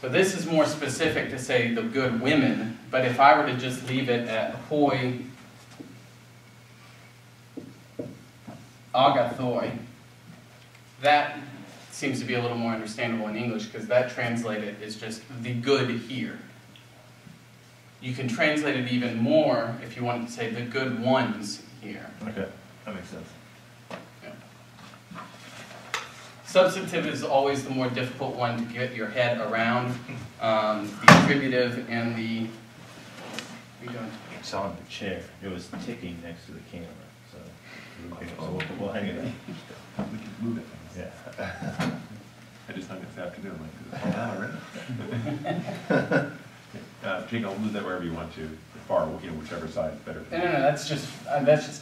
So this is more specific to say the good women, but if I were to just leave it at hoi agathoi, that seems to be a little more understandable in English, because that translated is just the good here. You can translate it even more if you wanted to say the good ones here. Okay, that makes sense. Yeah. Substantive is always the more difficult one to get your head around. The attributive and the... We don't... It's on the chair. It was ticking next to the camera, so we'll hang it up. We can move it. Yeah. I just hung it this afternoon, like, oh, wow, already? Jake, I'll move that wherever you want to, far, you know, whichever side is better. No, that's just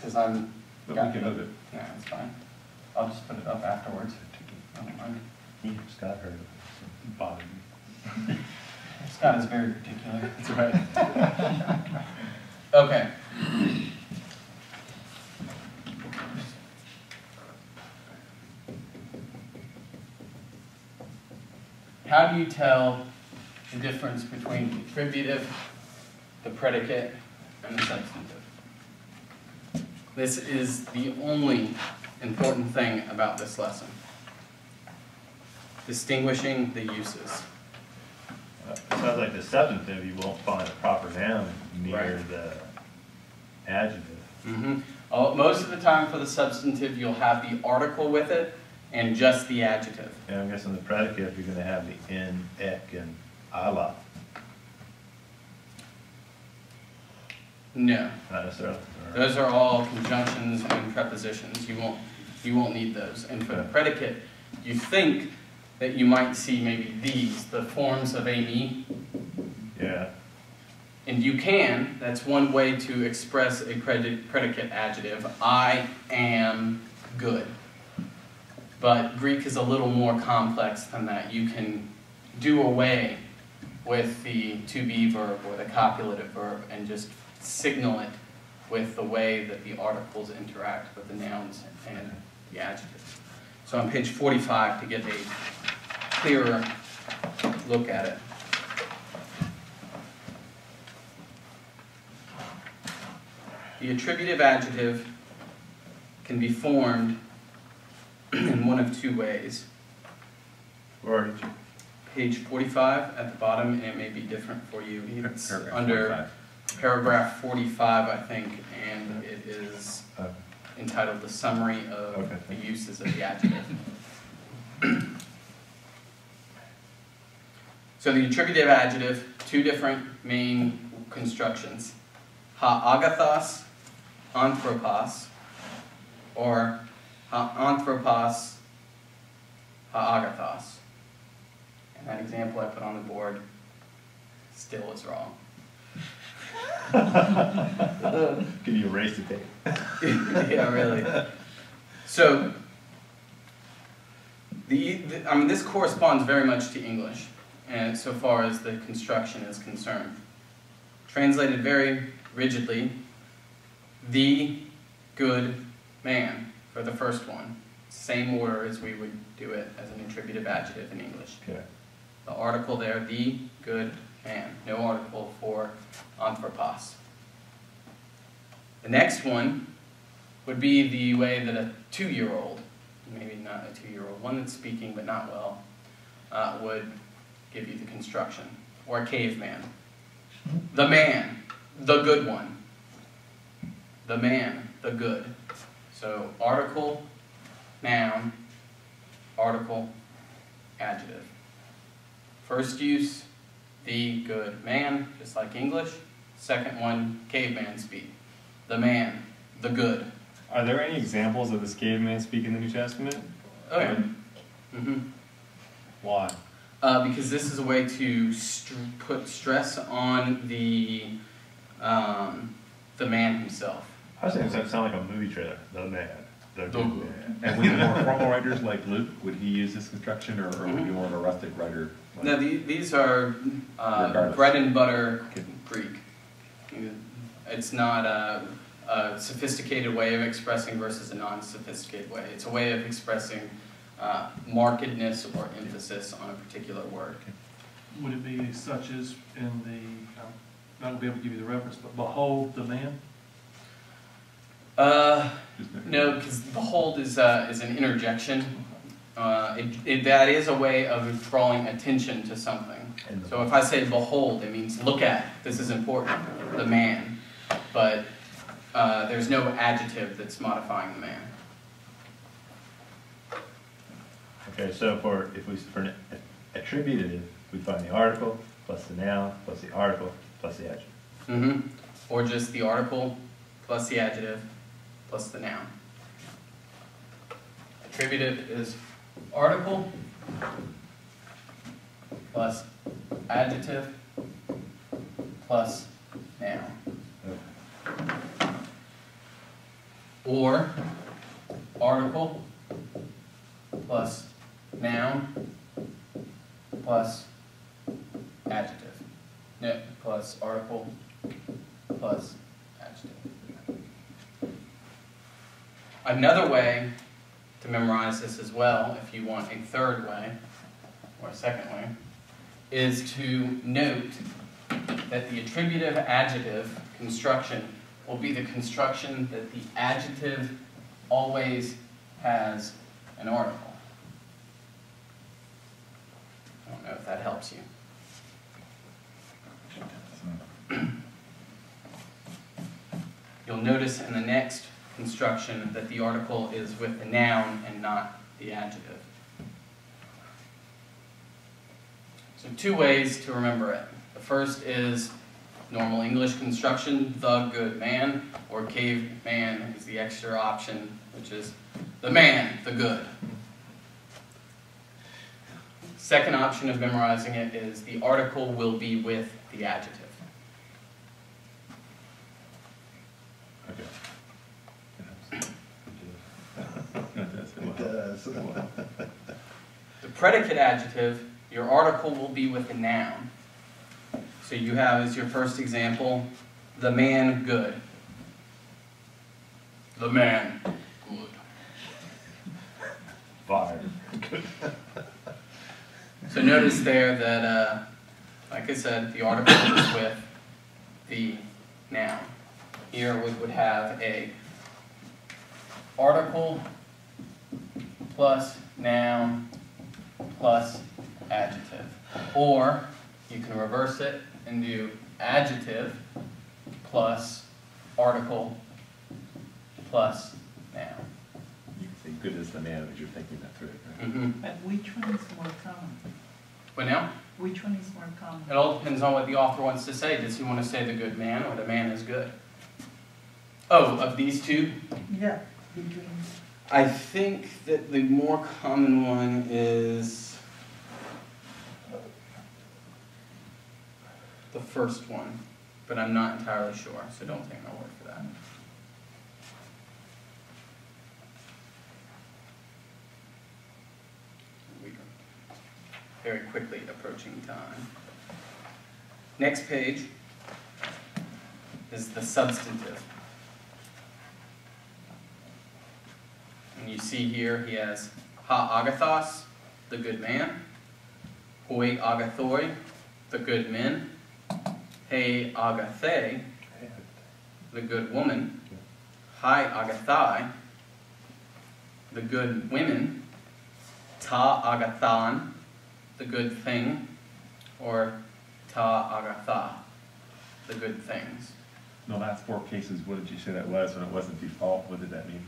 because I'm... But we can move it. Yeah, it's fine. I'll just put it up afterwards. I don't mind. Scott heard It bothered me. Scott is very particular. That's right. Okay. How do you tell the difference between the attributive, the predicate, and the substantive? This is the only important thing about this lesson. Distinguishing the uses. It sounds like the substantive, you won't find a proper noun near Right. the adjective. Most of the time for the substantive, you'll have the article with it and just the adjective. And I'm guessing the predicate, you're gonna have the in, ek, and ala. No. Not necessarily. Or- Those are all conjunctions and prepositions. You won't need those. And for the predicate, you think that you might see maybe these, the forms of Amy. Yeah. And you can, that's one way to express a predicate adjective. I am good. But Greek is a little more complex than that. You can do away with the to be verb or the copulative verb and just signal it with the way that the articles interact with the nouns and the adjectives. So on page 45, to get a clearer look at it. The attributive adjective can be formed in one of two ways. Where are you? Page 45 at the bottom, and it may be different for you. It's Paragraph under 45. paragraph 45, I think, and it is Okay. entitled The Summary of Okay. the Uses of the Adjective. So the attributive adjective, two different main constructions. Ha-agathos, anthropos, or ha-anthropos, ha-agathos. And that example I put on the board still was wrong. Can you erase the tape? Yeah, really. So, I mean, this corresponds very much to English, and so far as the construction is concerned. Translated very rigidly, the good man for the first one. Same order as we would do it as an attributive adjective in English. Okay. The article there, the good man. No article for anthropos. The next one would be the way that a 2-year-old, maybe not a 2-year-old, one that's speaking but not well, would give you the construction. Or a caveman. The man, the good one. The man, the good. So article, noun, article, adjective. First use, the good man, just like English. Second one, caveman speak. The man, the good. Are there any examples of this caveman speak in the New Testament? Oh yeah. Why? Because this is a way to put stress on the man himself. I was saying, does that sound like a movie trailer? The man. The good man. And would the more formal writers like Luke, would he use this construction, or would he be more of a rustic writer? Like, No, these are Regardless. bread and butter Okay. Greek. It's not a sophisticated way of expressing versus a non-sophisticated way. It's a way of expressing markedness or emphasis on a particular word. Would it be such as in the, I'm not going to be able to give you the reference, but behold the man? No, because behold is an interjection. That is a way of drawing attention to something. So if I say behold, it means look at, this is important, the man. But there's no adjective that's modifying the man. Okay, so for an attributive, we find the article plus the noun plus the article plus the adjective. Or just the article plus the adjective plus the noun. Attributive is article plus adjective plus noun. Or article plus noun plus adjective. No, plus article plus adjective. Another way to memorize this as well, if you want a third way, or a second way, is to note that the attributive adjective construction will be the construction that the adjective always has an article. I don't know if that helps you. You'll notice in the next construction that the article is with the noun and not the adjective. So 2 ways to remember it. The first is normal English construction, the good man, or caveman is the extra option, which is the man, the good. Second option of memorizing it is the article will be with the adjective. It does. The predicate adjective, your article will be with the noun. So you have as your first example, the man good. The man good. Fire. So notice there that, like I said, the article is with the noun. Here we would have a article plus noun plus adjective. Or you can reverse it and do adjective plus article plus noun. You can say good as the man as you're thinking that through, right? But which one is more common? But now, Which one is more common? it all depends on what the author wants to say. Does he want to say the good man or the man is good? Oh, of these two? Yeah, between. I think that the more common one is the first one, but I'm not entirely sure, so don't take my word for that. We are very quickly approaching time. Next page is the substantive. And you see here he has ha agathos, the good man, hoi agathoi, the good men, he agathe, the good woman, hi agathai, the good women, ta agathan, the good thing, or ta agatha, the good things. The last 4 cases, what did you say that was when it wasn't default? What did that mean?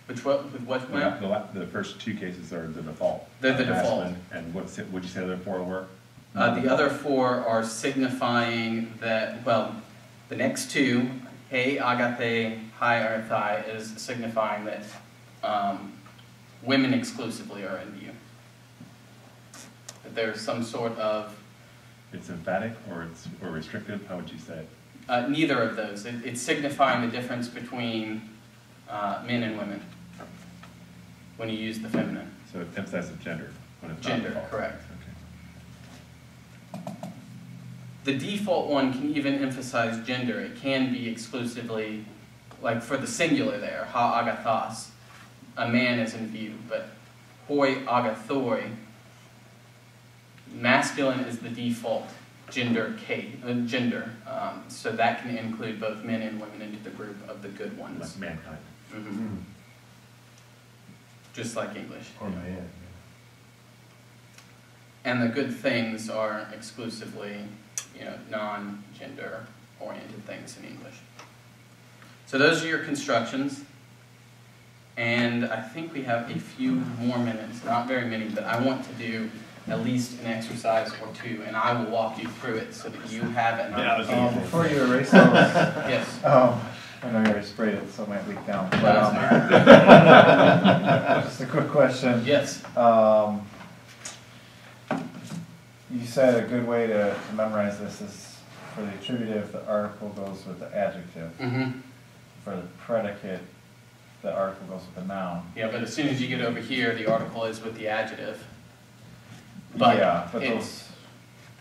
Which what, with what ma'am? The first 2 cases are the default. They're the default. Masculine, and what'd you say the other 4 were? The other 4 are signifying that, well, the next 2, he agathe, hi arthai, is signifying that women exclusively are in view. That there's some sort of... It's emphatic or restrictive? How would you say it? Neither of those. It's signifying the difference between men and women when you use the feminine. So it emphasizes gender when it's not Gender, default. correct. Okay. The default one can even emphasize gender. It can be exclusively, like for the singular there, ha agathos, a man is in view, but hoi agathoi, masculine is the default gender, so that can include both men and women into the group of the good ones. Like mankind. Mm-hmm. Just like English. Or man. And the good things are exclusively, non-gender oriented things in English. So those are your constructions. And I think we have a few more minutes, not very many, but I want to do at least an exercise or 2, and I will walk you through it so that you have an idea. Before you erase those, Yes. I know you already sprayed it, so it might leak down. But, just a quick question. Yes. You said a good way to memorize this is for the attributive, the article goes with the adjective. Mm-hmm. For the predicate, the article goes with the noun. Yeah, but as soon as you get over here, the article is with the adjective. But yeah, but it's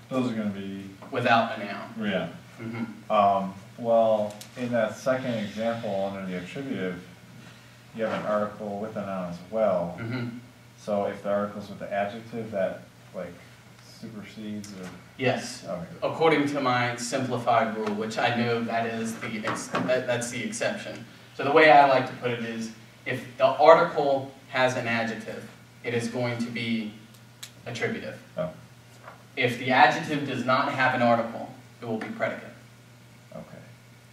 those are going to be without a noun. yeah. Mm-hmm. Well, in that second example under the attributive, you have an article with a noun as well. Mm-hmm. So if the article's with the adjective, that like supersedes or Yes. okay. According to my simplified rule, which I know that is that's the exception. So the way I like to put it is, if the article has an adjective, it is going to be attributive. Oh. If the adjective does not have an article, it will be predicate. Okay.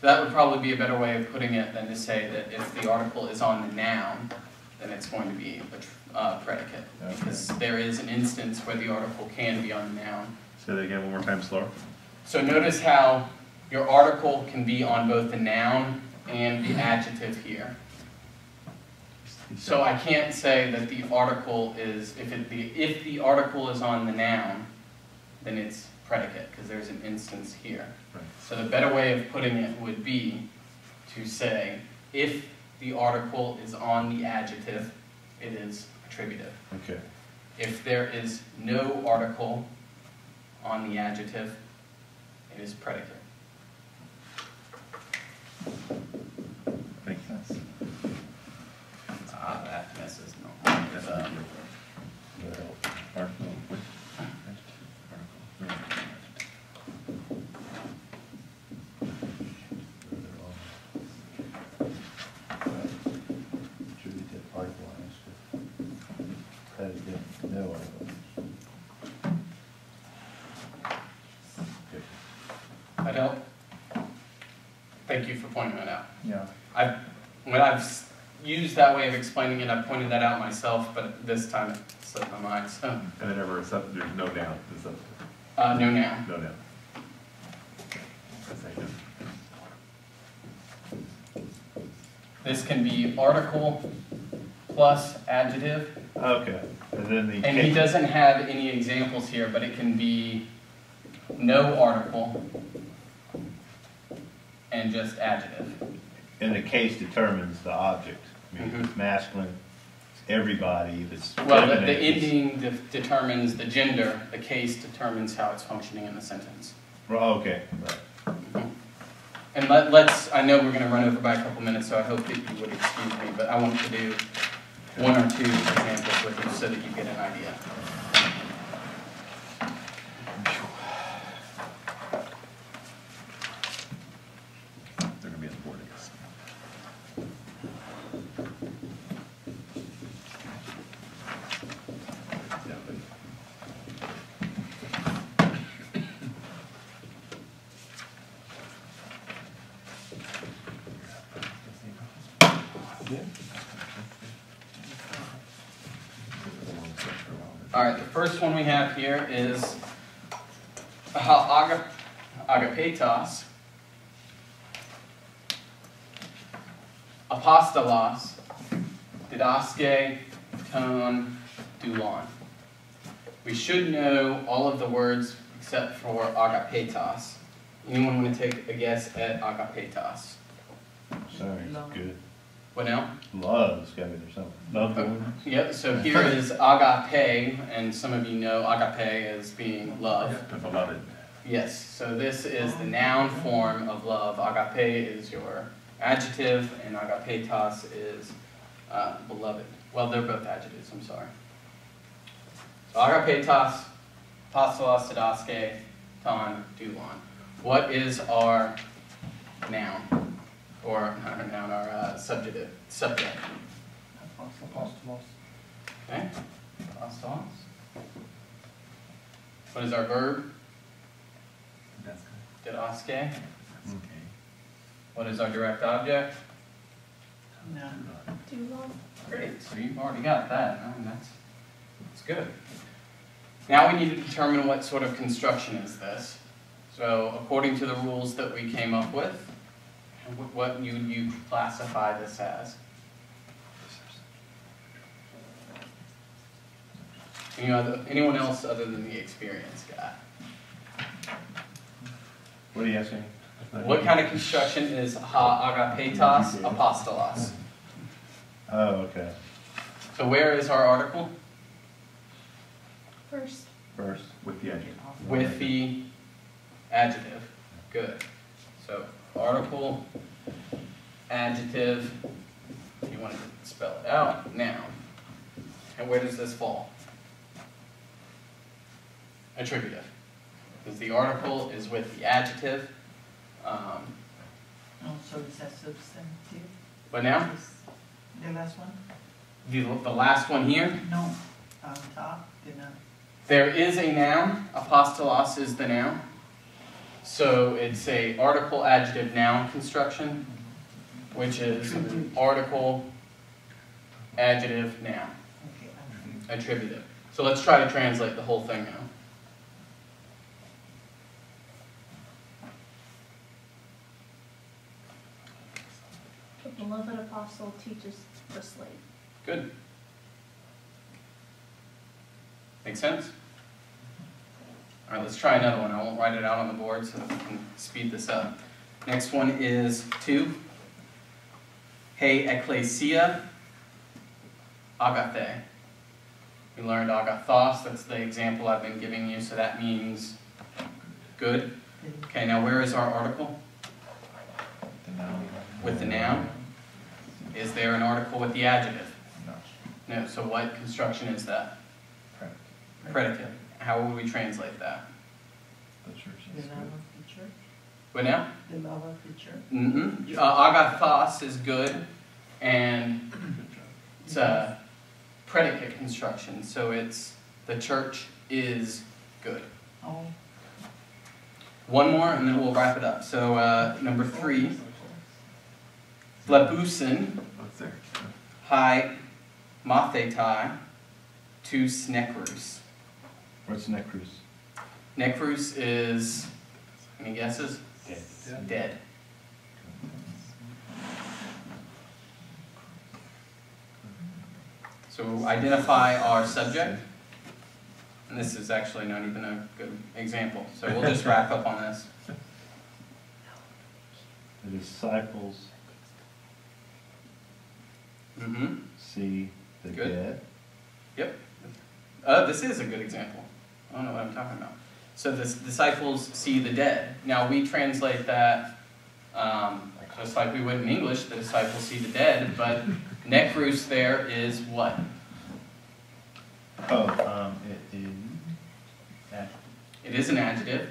So that would probably be a better way of putting it than to say that if the article is on the noun, then it's going to be a predicate. Okay. Because there is an instance where the article can be on the noun. Say that again one more time slower. So notice how your article can be on both the noun and the adjective here. So I can't say that the article is, if the article is on the noun, then it's predicate, because there's an instance here. Right. So the better way of putting it would be to say, if the article is on the adjective, it is attributive. Okay. If there is no article on the adjective, it is predicate. Makes sense. That messes no. Article with Attributive article, predicate, no article. I don't. Thank you for pointing that out. Yeah. When I've used that way of explaining it, I've pointed that out myself, but this time it slipped my mind. So, And then there's no noun. There's a, no noun. no noun. That's like that. This can be article plus adjective, Okay, and then the and he doesn't have any examples here, but it can be no article, and just adjective. And the case determines the object. I mean, if it's masculine, it's everybody. If it's Well, the feminine, it's- ending determines the gender, the case determines how it's functioning in the sentence. Well, okay, right. And let's, I know we're going to run over by a couple minutes, so I hope that you would excuse me, but I want to do one or two examples with you so that you get an idea. They're gonna be on the board, I guess. Yeah, but All right, the first one we have here is agapetos, apostolos, didaske, ton, dulon. We should know all of the words except for agapetos. Anyone want to take a guess at agapetos? Sorry, it's good. What now? Love's got to be there somewhere. Love the woman. Yep, so here is agape, and some of you know agape as being love. the beloved. Yes, so this is the noun form of love. Agape is your adjective, and agapetos is beloved. Well, they're both adjectives, I'm sorry. So agapetos, apostolos, didaske, ton, dulon. What is our noun? Or not our noun, our subject. Apostolos. Okay, apostolos. What is our verb? That's good. Didaske. That's okay. What is our direct object? No. Dulon. Great, so you've already got that. I mean, that's good. Now we need to determine what sort of construction is this. So according to the rules that we came up with, what you classify this as? Anyone else other than the experienced guy? What are you asking? What kind of construction is ha agapetos apostolos? Oh, okay. So where is our article? First. First. With the adjective. With the adjective. Good. So article, adjective, if you want to spell it out, noun. And where does this fall? Attributive. Because the article is with the adjective. Oh, so it's a substantive? But now, The last one? the last one here, No, on top, the noun. there is a noun. Apostolos is the noun. So it's a article, adjective, noun construction, which is article, adjective, noun, Okay, attributive. So let's try to translate the whole thing now. The beloved apostle teaches the slave. Good. Make sense? All right, let's try another one. I won't write it out on the board so that we can speed this up. Next one is 2. Hey, ecclesia, agathe. We learned agathos, that's the example I've been giving you, so that means good. Okay, now where is our article? The noun. With the noun. Is there an article with the adjective? No. No, so what construction is that? Predicate. Predicate. How would we translate that? The church the is love good. of the church, What now? the love of the church. Mm-hmm. Agathos is good, and it's a predicate construction, so it's the church is good. Oh, One more, and then we'll wrap it up. So number 3, Lebusin, What's there? hi, mathetai, to snekrus. What's necrus? Necrus is, any guesses? Dead. Dead. So identify our subject. And this is actually not even a good example, so we'll just wrap up on this. The disciples Mm-hmm. see the Good. dead. Yep. This is a good example. I don't know what I'm talking about. So the disciples see the dead. Now we translate that just like we would in English, the disciples see the dead, but nekros there is what? Oh, it is. It is an adjective,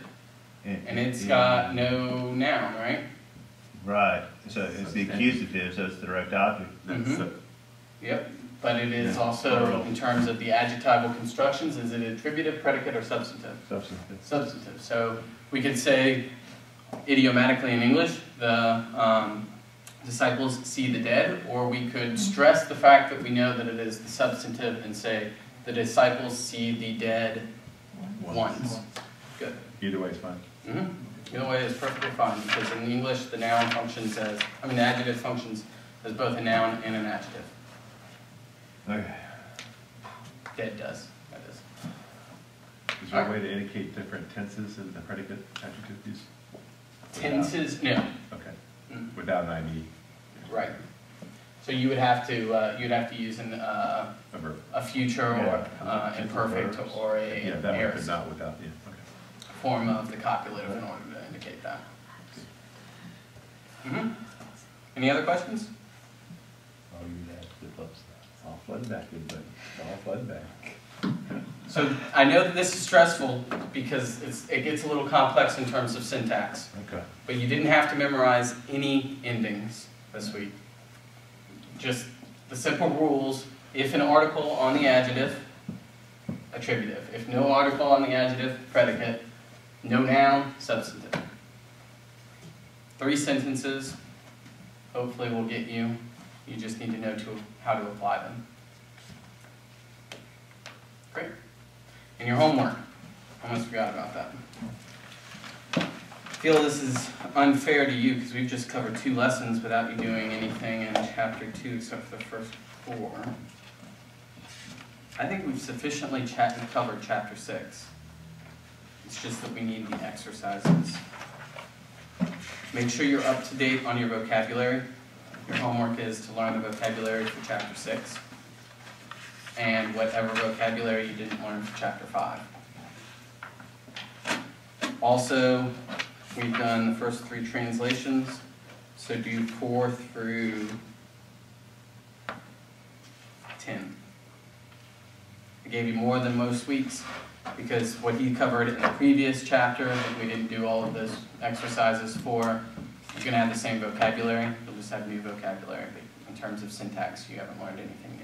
It and it's is- got no noun, right? Right, so it's the accusative, so it's the direct object. Mhm. Yep, but it is Yeah. also, in terms of the adjectival constructions, is it attributive, predicate, or substantive? Substantive. Substantive. So we could say idiomatically in English, the disciples see the dead, or we could stress the fact that we know that it is the substantive and say the disciples see the dead once. Good. Either way is fine. Mm-hmm. Either way is perfectly fine, because in English the noun functions as, the adjective functions as both a noun and an adjective. Okay. Dead does, that is. Is there a way to indicate different tenses in the predicate adjective use? Tenses, no. Okay, Mm, without an ID, right. So you would have to use a verb. a future or imperfect verbs. or a Yeah, that one aorist could not without, yeah, okay. form of the copulative in order to indicate that. Mm-hmm. Any other questions? Oh, you have to flip stuff. It's all flooding back in, but it's all flooding back. So I know that this is stressful because it gets a little complex in terms of syntax, Okay. but you didn't have to memorize any endings this week. Just the simple rules: if an article on the adjective, attributive; if no article on the adjective, predicate; no noun, substantive. 3 sentences, hopefully will get you. You just need to know how to apply them. Great. And your homework. Almost forgot about that. I feel this is unfair to you because we've just covered 2 lessons without you doing anything in chapter 2 except for the first 4. I think we've sufficiently covered chapter 6. It's just that we need the exercises. Make sure you're up to date on your vocabulary. Your homework is to learn the vocabulary for chapter 6 and whatever vocabulary you didn't learn for chapter 5. Also, we've done the first 3 translations, so do 4 through 10. I gave you more than most weeks because what he covered in the previous chapter that we didn't do all of those exercises for, you're going to have the same vocabulary, you'll just have new vocabulary, but in terms of syntax, you haven't learned anything new.